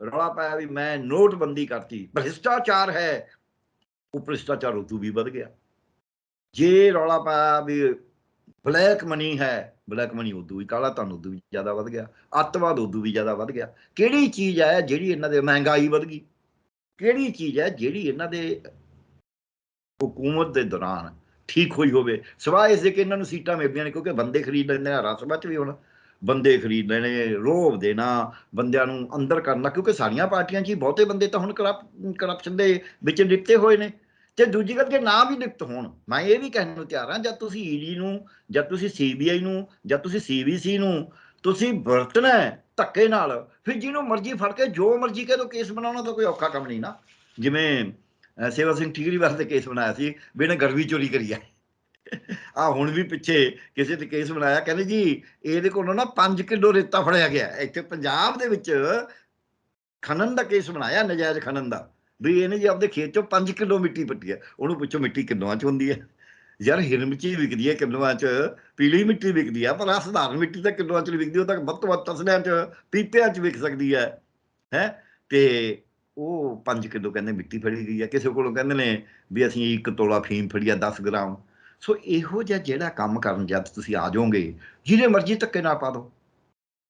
ਰੌਲਾ ਪਾਇਆ ਵੀ ਮੈਂ ਨੋਟਬੰਦੀ ਕਰਤੀ, ਭ੍ਰਿਸ਼ਟਾਚਾਰ ਹੈ, ਉਹ ਭ੍ਰਿਸ਼ਟਾਚਾਰ ਉਦੋਂ ਵੀ ਵੱਧ ਗਿਆ। ਜੇ ਰੌਲਾ ਪਾਇਆ ਵੀ ਬਲੈਕ ਮਨੀ ਹੈ, ਬਲੈਕ ਮਨੀ ਉਦੋਂ ਵੀ ਕਾਲਾ ਧਨ ਉਦੋਂ ਵੀ ਜ਼ਿਆਦਾ ਵੱਧ ਗਿਆ। ਅੱਤਵਾਦ ਉਦੋਂ ਵੀ ਜ਼ਿਆਦਾ ਵੱਧ ਗਿਆ। ਕਿਹੜੀ ਚੀਜ਼ ਹੈ ਜਿਹੜੀ ਇਹਨਾਂ ਦੇ, ਮਹਿੰਗਾਈ ਵੱਧ ਗਈ, ਕਿਹੜੀ ਚੀਜ਼ ਹੈ ਜਿਹੜੀ ਇਹਨਾਂ ਦੇ ਹੁਕੂਮਤ ਦੇ ਦੌਰਾਨ ਠੀਕ ਹੋਈ ਹੋਵੇ, ਸਿਵਾਏ ਇਸ ਦੇ ਕਿ ਇਹਨਾਂ ਨੂੰ ਸੀਟਾਂ ਮਿਲਦੀਆਂ ਨੇ। ਕਿਉਂਕਿ ਬੰਦੇ ਖਰੀਦ ਲੈਂਦੇ ਆ, ਰਾਜ ਸਭਾ 'ਚ ਵੀ ਹੁਣ ਬੰਦੇ ਖਰੀਦ ਲੈਣੇ, ਰੋਹਬ ਦੇਣਾ, ਬੰਦਿਆਂ ਨੂੰ ਅੰਦਰ ਕਰਨਾ। ਕਿਉਂਕਿ ਸਾਰੀਆਂ ਪਾਰਟੀਆਂ 'ਚ ਹੀ ਬਹੁਤੇ ਬੰਦੇ ਤਾਂ ਹੁਣ ਕਰਪਸ਼ਨ ਦੇ ਵਿੱਚ ਲਿਪਤੇ ਹੋਏ ਨੇ। ਤੇ ਦੂਜੀ ਗੱਲ, ਜੇ ਨਾ ਵੀ ਲਿਪਤ ਹੋਣ, ਮੈਂ ਇਹ ਵੀ ਕਹਿਣ ਨੂੰ ਤਿਆਰ ਹਾਂ, ਜਦ ਤੁਸੀਂ ਈਡੀ ਨੂੰ, ਜਦ ਤੁਸੀਂ CBI ਨੂੰ, ਜਦ ਤੁਸੀਂ CBC ਨੂੰ ਤੁਸੀਂ ਵਰਤਣਾ ਧੱਕੇ ਨਾਲ, ਫਿਰ ਜਿਹਨੂੰ ਮਰਜ਼ੀ ਫੜ ਕੇ ਜੋ ਮਰਜ਼ੀ ਕਹਿ ਦੋ ਕੇਸ ਬਣਾਉਣਾ ਤਾਂ ਕੋਈ ਔਖਾ ਕੰਮ ਨਹੀਂ ਨਾ। ਜਿਵੇਂ ਸੇਵਾ ਸਿੰਘ ਠੀਕਰੀ ਵਾਸਤੇ ਕੇਸ ਬਣਾਇਆ ਸੀ ਵੀ ਇਹਨੇ ਗਰਵੀ ਚੋਰੀ ਕਰੀ ਹੈ। ਹੁਣ ਵੀ ਪਿੱਛੇ ਕਿਸੇ ਤੇ ਕੇਸ ਬਣਾਇਆ, ਕਹਿੰਦੇ ਜੀ ਇਹਦੇ ਕੋਲੋਂ ਨਾ 5 ਕਿਲੋ ਰੇਤਾ ਫੜਿਆ ਗਿਆ। ਇੱਥੇ ਪੰਜਾਬ ਦੇ ਵਿੱਚ ਖਨਨ ਦਾ ਕੇਸ ਬਣਾਇਆ, ਨਜਾਇਜ਼ ਖਨਨ ਦਾ, ਵੀ ਇਹਨੇ ਜੀ ਆਪਦੇ ਖੇਤ ਚੋਂ 5 ਕਿਲੋ ਮਿੱਟੀ ਪੱਟੀ ਹੈ। ਉਹਨੂੰ ਪੁੱਛੋ ਮਿੱਟੀ ਕਿਲੋਆਂ 'ਚ ਹੁੰਦੀ ਹੈ? ਯਾਰ ਹਿਰਮਚ ਹੀ ਵਿਕਦੀ ਹੈ ਕਿਲੋਆਂ 'ਚ, ਪੀਲੀ ਮਿੱਟੀ ਵਿਕਦੀ ਆ, ਪਰ ਆਹ ਸਧਾਰਨ ਮਿੱਟੀ ਤਾਂ ਕਿਲੋਆਂ 'ਚ ਨਹੀਂ ਵਿਕਦੀ। ਉਹ ਤਾਂ ਵੱਧ ਤੋਂ ਵੱਧ ਤਸਲਿਆਂ 'ਚ, ਪੀਪਿਆਂ 'ਚ ਵਿਕ ਸਕਦੀ ਹੈ। ਤੇ ਉਹ 5 ਕਿਲੋ ਕਹਿੰਦੇ ਮਿੱਟੀ ਫੜੀ ਗਈ ਹੈ। ਕਿਸੇ ਕੋਲੋਂ ਕਹਿੰਦੇ ਨੇ ਵੀ ਅਸੀਂ 1 ਤੋਲਾ ਫੀਮ ਫੜੀ ਆ, 10 ਗ੍ਰਾਮ। ਸੋ ਇਹੋ ਜਿਹਾ ਜਿਹੜਾ ਕੰਮ ਕਰਨ ਜਦ ਤੁਸੀਂ ਆ ਜਾਓਗੇ, ਜਿਹਦੇ ਮਰਜ਼ੀ ਧੱਕੇ ਨਾਲ ਪਾ ਦਿਓ,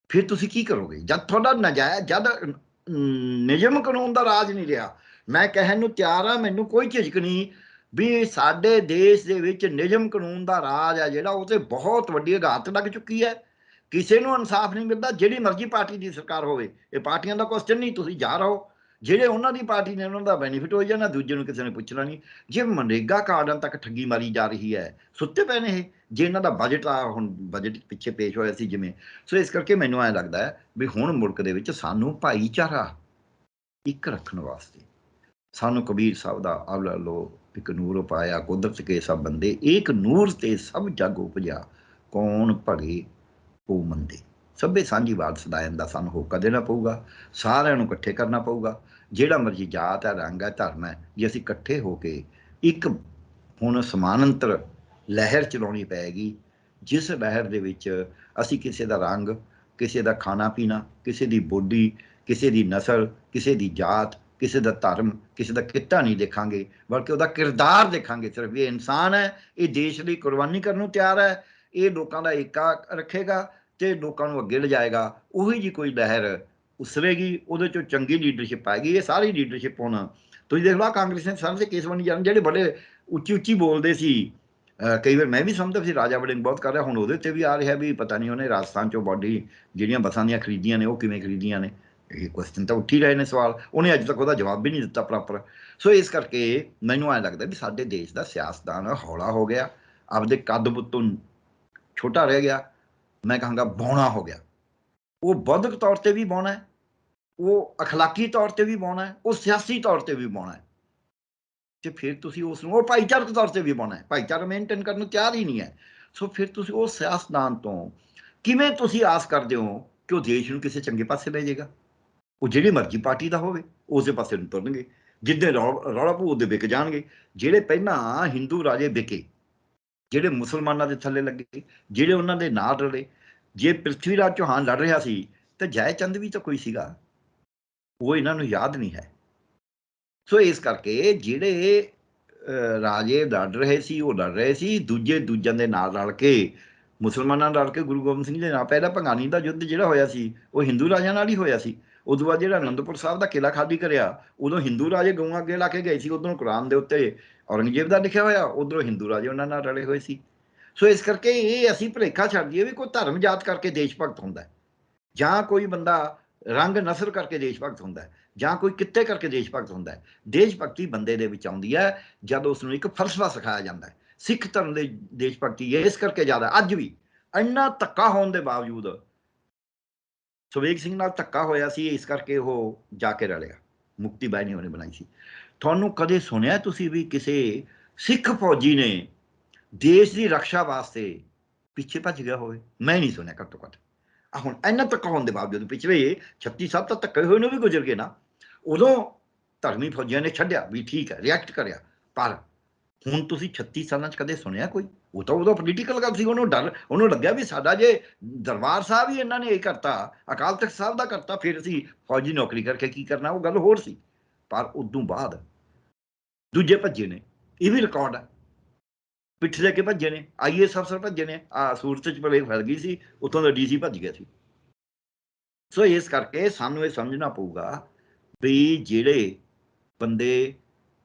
ਫਿਰ ਤੁਸੀਂ ਕੀ ਕਰੋਗੇ? ਜਦ ਤੁਹਾਡਾ ਨਜਾਇਜ਼, ਜਦ ਨਿਯਮ ਕਾਨੂੰਨ ਦਾ ਰਾਜ ਨਹੀਂ ਰਿਹਾ। ਮੈਂ ਕਹਿਣ ਨੂੰ ਤਿਆਰ ਹਾਂ, ਮੈਨੂੰ ਕੋਈ ਝਿਜਕ ਨਹੀਂ ਵੀ ਸਾਡੇ ਦੇਸ਼ ਦੇ ਵਿੱਚ ਨਿਯਮ ਕਾਨੂੰਨ ਦਾ ਰਾਜ ਹੈ ਜਿਹੜਾ, ਉਹ ਤੇ ਬਹੁਤ ਵੱਡੀ ਘਾਤ ਲੱਗ ਚੁੱਕੀ ਹੈ। ਕਿਸੇ ਨੂੰ ਇਨਸਾਫ ਨਹੀਂ ਮਿਲਦਾ, ਜਿਹੜੀ ਮਰਜ਼ੀ ਪਾਰਟੀ ਦੀ ਸਰਕਾਰ ਹੋਵੇ। ਇਹ ਪਾਰਟੀਆਂ ਦਾ ਕੁਐਸਚਨ ਨਹੀਂ, ਤੁਸੀਂ ਜਾ ਰਹੋ, ਜਿਹੜੇ ਉਹਨਾਂ ਦੀ ਪਾਰਟੀ ਨੇ ਉਹਨਾਂ ਦਾ ਬੈਨੀਫਿਟ ਹੋ ਜਾਣਾ, ਦੂਜੇ ਨੂੰ ਕਿਸੇ ਨੇ ਪੁੱਛਣਾ ਨਹੀਂ। ਜੇ ਮਨਰੇਗਾ ਕਾਰਡਾਂ ਤੱਕ ਠੱਗੀ ਮਾਰੀ ਜਾ ਰਹੀ ਹੈ, ਸੁੱਤੇ ਪਏ ਨੇ ਇਹ। ਜੇ ਇਹਨਾਂ ਦਾ ਬਜਟ ਆ, ਹੁਣ ਬਜਟ ਪਿੱਛੇ ਪੇਸ਼ ਹੋਇਆ ਸੀ ਜਿਵੇਂ, ਸੋ ਇਸ ਕਰਕੇ ਮੈਨੂੰ ਐਂ ਲੱਗਦਾ ਹੈ ਵੀ ਹੁਣ ਮੁਲਕ ਦੇ ਵਿੱਚ ਸਾਨੂੰ ਭਾਈਚਾਰਾ ਇੱਕ ਰੱਖਣ ਵਾਸਤੇ ਸਾਨੂੰ ਕਬੀਰ ਸਾਹਿਬ ਦਾ ਆਵਲਾ ਲੋ ਇੱਕ ਨੂਰ ਪਾਇਆ ਕੁਦਰਤ ਕੇ ਸਭ ਬੰਦੇ, ਇੱਕ ਨੂਰ ਤੇ ਸਭ ਜਗ ਉਪਜਿਆ, ਕੌਣ ਭਲੇ ਉਹ ਮੰਦੇ। ਸਭੇ ਸਾਂਝੀਵਾਦ ਸਦਾਇਨ ਦਾ ਸਾਨੂੰ ਹੋਕਾ ਦੇਣਾ ਪਊਗਾ, ਸਾਰਿਆਂ ਨੂੰ ਇਕੱਠੇ ਕਰਨਾ ਪਊਗਾ। ਜਿਹੜਾ ਮਰਜ਼ੀ ਜਾਤ ਹੈ, ਰੰਗ ਹੈ, ਧਰਮ ਹੈ, ਜੇ ਅਸੀਂ ਇਕੱਠੇ ਹੋ ਕੇ ਇੱਕ ਹੁਣ ਸਮਾਨਾਂਤਰ ਲਹਿਰ ਚਲਾਉਣੀ ਪਏਗੀ, ਜਿਸ ਲਹਿਰ ਦੇ ਵਿੱਚ ਅਸੀਂ ਕਿਸੇ ਦਾ ਰੰਗ, ਕਿਸੇ ਦਾ ਖਾਣਾ ਪੀਣਾ, ਕਿਸੇ ਦੀ ਬੋਡੀ, ਕਿਸੇ ਦੀ ਨਸਲ, ਕਿਸੇ ਦੀ ਜਾਤ, ਕਿਸੇ ਦਾ ਧਰਮ, ਕਿਸੇ ਦਾ ਕਿੱਤਾ ਨਹੀਂ ਦੇਖਾਂਗੇ, ਬਲਕਿ ਉਹਦਾ ਕਿਰਦਾਰ ਦੇਖਾਂਗੇ। ਸਿਰਫ ਇਹ ਇਨਸਾਨ ਹੈ, ਇਹ ਦੇਸ਼ ਲਈ ਕੁਰਬਾਨੀ ਕਰਨ ਨੂੰ ਤਿਆਰ ਹੈ, ਇਹ ਲੋਕਾਂ ਦਾ ਏਕਾ ਰੱਖੇਗਾ ਤੇ ਲੋਕਾਂ ਨੂੰ ਅੱਗੇ ਲਿਜਾਏਗਾ। ਉਹੀ ਜੀ ਕੋਈ ਲਹਿਰ ਉਸਰੇਗੀ, ਉਹਦੇ ਚੋਂ ਚੰਗੀ ਲੀਡਰਸ਼ਿਪ ਆਏਗੀ। ਇਹ ਸਾਰੀ ਲੀਡਰਸ਼ਿਪ ਹੁਣ ਤੁਸੀਂ ਦੇਖ ਲਓ, ਕਾਂਗਰਸ ਨੇ ਸਾਰੇ ਕੇਸ ਬਣੀ ਜਾਣ, ਜਿਹੜੇ ਬੜੇ ਉੱਚੀ ਉੱਚੀ ਬੋਲਦੇ ਸੀ। ਕਈ ਵਾਰ ਮੈਂ ਵੀ ਸਮਝਦਾ ਸੀ ਰਾਜਾ ਵੜਿੰਗ ਬਹੁਤ ਕਰ ਰਿਹਾ, ਹੁਣ ਉਹਦੇ ਤੇ ਵੀ ਆ ਰਿਹਾ ਵੀ ਪਤਾ ਨਹੀਂ ਉਹਨੇ ਰਾਜਸਥਾਨ ਚੋਂ ਬਾਡੀ ਜਿਹੜੀਆਂ ਬੱਸਾਂ ਦੀਆਂ ਖਰੀਦੀਆਂ ਨੇ ਉਹ ਕਿਵੇਂ ਖਰੀਦੀਆਂ ਨੇ। ਇਹ ਕੁਐਸਚਨ ਤਾਂ ਉੱਠ ਹੀ ਰਹੇ ਨੇ, ਸਵਾਲ। ਉਹਨੇ ਅੱਜ ਤੱਕ ਉਹਦਾ ਜਵਾਬ ਵੀ ਨਹੀਂ ਦਿੱਤਾ ਪ੍ਰੋਪਰ। ਸੋ ਇਸ ਕਰਕੇ ਮੈਨੂੰ ਐਂ ਲੱਗਦਾ ਵੀ ਸਾਡੇ ਦੇਸ਼ ਦਾ ਸਿਆਸਤਦਾਨ ਹੌਲਾ ਹੋ ਗਿਆ, ਆਪਦੇ ਕੱਦ ਤੋਂ ਛੋਟਾ ਰਹਿ ਗਿਆ, ਮੈਂ ਕਹਾਂਗਾ ਬੌਣਾ ਹੋ ਗਿਆ। ਉਹ ਬੌਧਿਕ ਤੌਰ ਤੇ ਵੀ ਬੌਣਾ ਹੈ, ਉਹ ਅਖਲਾਕੀ ਤੌਰ ਤੇ ਵੀ ਬੌਣਾ ਹੈ, ਉਹ ਸਿਆਸੀ ਤੌਰ ਤੇ ਵੀ ਬੌਣਾ ਹੈ। ਤੇ ਫਿਰ ਤੁਸੀਂ ਉਸ ਨੂੰ ਉਹ ਭਾਈਚਾਰਕ ਤੌਰ ਤੇ ਵੀ ਬੌਣਾ ਹੈ, ਭਾਈਚਾਰਾ ਮੇਨਟੇਨ ਕਰਨ ਨੂੰ ਤਿਆਰ ਹੀ ਨਹੀਂ ਹੈ। ਸੋ ਫਿਰ ਤੁਸੀਂ ਉਹ ਸਿਆਸਤਦਾਨ ਤੋਂ ਕਿਵੇਂ ਤੁਸੀਂ ਆਸ ਕਰਦੇ ਹੋ ਕਿ ਉਹ ਦੇਸ਼ ਨੂੰ ਕਿਸੇ ਚੰਗੇ ਪਾਸੇ ਲੈ ਜਾਏਗਾ? ਉਹ ਜਿਹੜੀ ਮਰਜ਼ੀ ਪਾਰਟੀ ਦਾ ਹੋਵੇ, ਉਸੇ ਪਾਸੇ ਨੂੰ ਤੁਰਨਗੇ, ਜਿੱਦਾਂ ਰੌਲਾ ਪਊ ਉਹਦੇ ਵਿਕ ਜਾਣਗੇ। ਜਿਹੜੇ ਪਹਿਲਾਂ ਹਿੰਦੂ ਰਾਜੇ ਵਿਕੇ, ਜਿਹੜੇ ਮੁਸਲਮਾਨਾਂ ਦੇ ਥੱਲੇ ਲੱਗੇ, ਜਿਹੜੇ ਉਹਨਾਂ ਦੇ ਨਾਲ ਰਲੇ। ਜੇ ਪ੍ਰਿਥਵੀ ਰਾਜ ਚੌਹਾਨ ਲੜ ਰਿਹਾ ਸੀ ਤਾਂ ਜੈ ਚੰਦ ਵੀ ਤਾਂ ਕੋਈ ਸੀਗਾ, ਉਹ ਇਹਨਾਂ ਨੂੰ ਯਾਦ ਨਹੀਂ ਹੈ। ਸੋ ਇਸ ਕਰਕੇ ਜਿਹੜੇ ਰਾਜੇ ਲੜ ਰਹੇ ਸੀ ਉਹ ਲੜ ਰਹੇ ਸੀ, ਦੂਜੇ ਦੂਜਿਆਂ ਦੇ ਨਾਲ ਰਲ ਕੇ, ਮੁਸਲਮਾਨਾਂ ਨਾਲ ਰਲ ਕੇ ਗੁਰੂ ਗੋਬਿੰਦ ਸਿੰਘ ਦੇ ਨਾਲ। ਪਹਿਲਾਂ ਭੰਗਾਣੀ ਦਾ ਯੁੱਧ ਜਿਹੜਾ ਹੋਇਆ ਸੀ ਉਹ ਹਿੰਦੂ ਰਾਜਿਆਂ ਨਾਲ ਹੀ ਹੋਇਆ ਸੀ। ਉਦੋਂ ਬਾਅਦ ਜਿਹੜਾ ਅਨੰਦਪੁਰ ਸਾਹਿਬ ਦਾ ਕਿਲ੍ਹਾ ਖਾਲੀ ਕਰਿਆ, ਉਦੋਂ ਹਿੰਦੂ ਰਾਜੇ ਗਊਆਂ ਅੱਗੇ ਲਾ ਕੇ ਗਏ ਸੀ। ਉਧਰੋਂ ਕੁਰਾਨ ਦੇ ਉੱਤੇ ਔਰੰਗਜ਼ੇਬ ਦਾ ਲਿਖਿਆ ਹੋਇਆ, ਉਧਰੋਂ ਹਿੰਦੂ ਰਾਜੇ ਉਹਨਾਂ ਨਾਲ ਰਲੇ ਹੋਏ ਸੀ। ਸੋ ਇਸ ਕਰਕੇ ਇਹ ਅਸੀਂ ਭੁਲੇਖਾ ਛੱਡ ਦਈਏ ਵੀ ਕੋਈ ਧਰਮ ਜਾਤ ਕਰਕੇ ਦੇਸ਼ ਭਗਤ ਹੁੰਦਾ, ਜਾਂ ਕੋਈ ਬੰਦਾ ਰੰਗ ਨਸਲ ਕਰਕੇ ਦੇਸ਼ ਭਗਤ ਹੁੰਦਾ, ਜਾਂ ਕੋਈ ਕਿੱਤੇ ਕਰਕੇ ਦੇਸ਼ ਭਗਤ ਹੁੰਦਾ। ਦੇਸ਼ ਭਗਤੀ ਬੰਦੇ ਦੇ ਵਿੱਚ ਆਉਂਦੀ ਹੈ ਜਦ ਉਸ ਨੂੰ ਇੱਕ ਫਲਸਫਾ ਸਿਖਾਇਆ ਜਾਂਦਾ। ਸਿੱਖ ਧਰਮ ਦੇ ਦੇਸ਼ ਭਗਤੀ ਇਸ ਕਰਕੇ ਜ਼ਿਆਦਾ, ਅੱਜ ਵੀ ਇੰਨਾ ਧੱਕਾ ਹੋਣ ਦੇ ਬਾਵਜੂਦ ਸੁਬੇਗ ਸਿੰਘ ਨਾਲ ਧੱਕਾ ਹੋਇਆ ਸੀ, ਇਸ ਕਰਕੇ ਉਹ ਜਾ ਕੇ ਰਲਿਆ। ਮੁਕਤੀ ਬਾਈ ਉਹਨੇ ਬਣਾਈ ਸੀ। ਤੁਹਾਨੂੰ ਕਦੇ ਸੁਣਿਆ ਤੁਸੀਂ ਵੀ ਕਿਸੇ ਸਿੱਖ ਫੌਜੀ ਨੇ ਦੇਸ਼ ਦੀ ਰਕਸ਼ਾ ਵਾਸਤੇ ਪਿੱਛੇ ਭੱਜ ਗਿਆ ਹੋਵੇ? ਮੈਂ ਨਹੀਂ ਸੁਣਿਆ ਘੱਟੋ ਘੱਟ। ਹੁਣ ਇੰਨਾ ਧੱਕਾ ਹੋਣ ਦੇ ਬਾਵਜੂਦ, ਪਿਛਲੇ 36 ਸਾਲ ਤਾਂ ਧੱਕੇ ਹੋਏ ਨੂੰ ਵੀ ਗੁਜ਼ਰ ਗਏ ਨਾ, ਉਦੋਂ ਧਰਮੀ ਫੌਜੀਆਂ ਨੇ ਛੱਡਿਆ ਵੀ ਠੀਕ ਹੈ, ਰਿਐਕਟ ਕਰਿਆ। ਪਰ ਹੁਣ ਤੁਸੀਂ 36 ਸਾਲਾਂ 'ਚ ਕਦੇ ਸੁਣਿਆ ਕੋਈ? ਉਹ ਤਾਂ ਉਦੋਂ ਪੋਲੀਟੀਕਲ ਗੱਲ ਸੀ, ਉਹਨੂੰ ਡਰ, ਉਹਨੂੰ ਲੱਗਿਆ ਵੀ ਸਾਡਾ ਜੇ ਦਰਬਾਰ ਸਾਹਿਬ ਹੀ ਇਹਨਾਂ ਨੇ ਇਹ ਕਰਤਾ, ਅਕਾਲ ਤਖਤ ਸਾਹਿਬ ਦਾ ਕਰਤਾ, ਫਿਰ ਅਸੀਂ ਫੌਜੀ ਨੌਕਰੀ ਕਰਕੇ ਕੀ ਕਰਨਾ, ਉਹ ਗੱਲ ਹੋਰ ਸੀ। ਪਰ ਉਦੋਂ ਬਾਅਦ ਦੂਜੇ ਭੱਜੇ ਨੇ, ਇਹ ਵੀ ਰਿਕਾਰਡ ਹੈ। ਪਿੱਠ ਲੈ ਕੇ ਭੱਜੇ ਨੇ, IAS ਅਫਸਰ ਭੱਜੇ ਨੇ, ਸੂਰਤ 'ਚ ਪਲੇਗ ਫੈਲ ਗਈ ਸੀ, ਉੱਥੋਂ ਦਾ DC ਭੱਜ ਗਿਆ ਸੀ। ਸੋ ਇਸ ਕਰਕੇ ਸਾਨੂੰ ਇਹ ਸਮਝਣਾ ਪਊਗਾ ਵੀ ਜਿਹੜੇ ਬੰਦੇ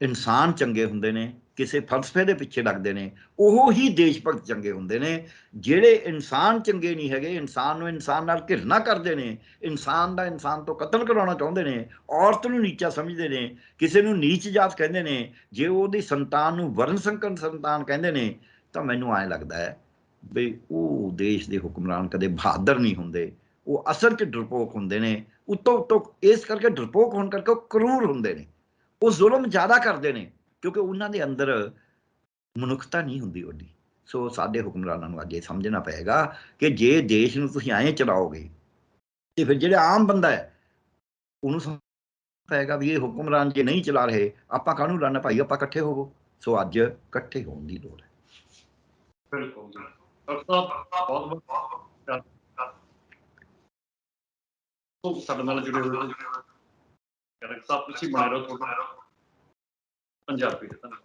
ਇਨਸਾਨ ਚੰਗੇ ਹੁੰਦੇ ਨੇ, ਕਿਸੇ ਫਲਸਫੇ ਦੇ ਪਿੱਛੇ ਲੱਗਦੇ ਨੇ, ਉਹ ਹੀ ਦੇਸ਼ ਭਗਤ ਚੰਗੇ ਹੁੰਦੇ ਨੇ। ਜਿਹੜੇ ਇਨਸਾਨ ਚੰਗੇ ਨਹੀਂ ਹੈਗੇ, ਇਨਸਾਨ ਨੂੰ ਇਨਸਾਨ ਨਾਲ ਘਿਰਨਾ ਕਰਦੇ ਨੇ, ਇਨਸਾਨ ਦਾ ਇਨਸਾਨ ਤੋਂ ਕਤਲ ਕਰਾਉਣਾ ਚਾਹੁੰਦੇ ਨੇ, ਔਰਤ ਨੂੰ ਨੀਚਾ ਸਮਝਦੇ ਨੇ, ਕਿਸੇ ਨੂੰ ਨੀਚ ਜਾਤ ਕਹਿੰਦੇ ਨੇ, ਜੇ ਉਹਦੀ ਸੰਤਾਨ ਨੂੰ ਵਰਨ ਸੰਕਰ ਸੰਤਾਨ ਕਹਿੰਦੇ ਨੇ, ਤਾਂ ਮੈਨੂੰ ਐਂ ਲੱਗਦਾ ਹੈ ਵੀ ਉਹ ਦੇਸ਼ ਦੇ ਹੁਕਮਰਾਨ ਕਦੇ ਬਹਾਦਰ ਨਹੀਂ ਹੁੰਦੇ, ਉਹ ਅਸਲ 'ਚ ਡਰਪੋਕ ਹੁੰਦੇ ਨੇ। ਉੱਤੋਂ ਇਸ ਕਰਕੇ ਡਰਪੋਕ ਹੋਣ ਕਰਕੇ ਉਹ ਕਰੂਰ ਹੁੰਦੇ ਨੇ, ਉਹ ਜ਼ੁਲਮ ਜ਼ਿਆਦਾ ਕਰਦੇ ਨੇ, ਕਿਉਂਕਿ ਉਹਨਾਂ ਦੇ ਅੰਦਰ ਮਨੁੱਖਤਾ ਨਹੀਂ ਹੁੰਦੀ ਓਡੀ। ਸੋ ਸਾਡੇ ਹੁਕਮਰਾਨਾਂ ਨੂੰ ਅੱਜ ਇਹ ਸਮਝਣਾ ਪਏਗਾ ਕਿ ਜੇ ਦੇਸ਼ ਨੂੰ ਤੁਸੀਂ ਐਂ ਚਲਾਓਗੇ ਤੇ ਫਿਰ ਜਿਹੜਾ ਆਮ ਬੰਦਾ ਹੈ ਉਹਨੂੰ ਸਮਝਣਾ ਪਏਗਾ ਵੀ ਇਹ ਹੁਕਮਰਾਨ ਜੇ ਨਹੀਂ ਚਲਾ ਰਹੇ, ਆਪਾਂ ਕਾਹਨੂੰ ਲੜਨਾ ਭਾਈ, ਆਪਾਂ ਇਕੱਠੇ ਹੋਵੋ। ਸੋ ਅੱਜ ਇਕੱਠੇ ਹੋਣ ਦੀ ਲੋੜ ਹੈ। ਬਿਲਕੁਲ ਬਹੁਤ ਸਾਡੇ ਨਾਲ ਜੁੜੇ ਹੋਏ ਸਾਹਿਬ, ਤੁਸੀਂ ਬਣੇ ਰਹੋ ਪੰਜਾਬੀ ਦੇ। ਧੰਨਵਾਦ।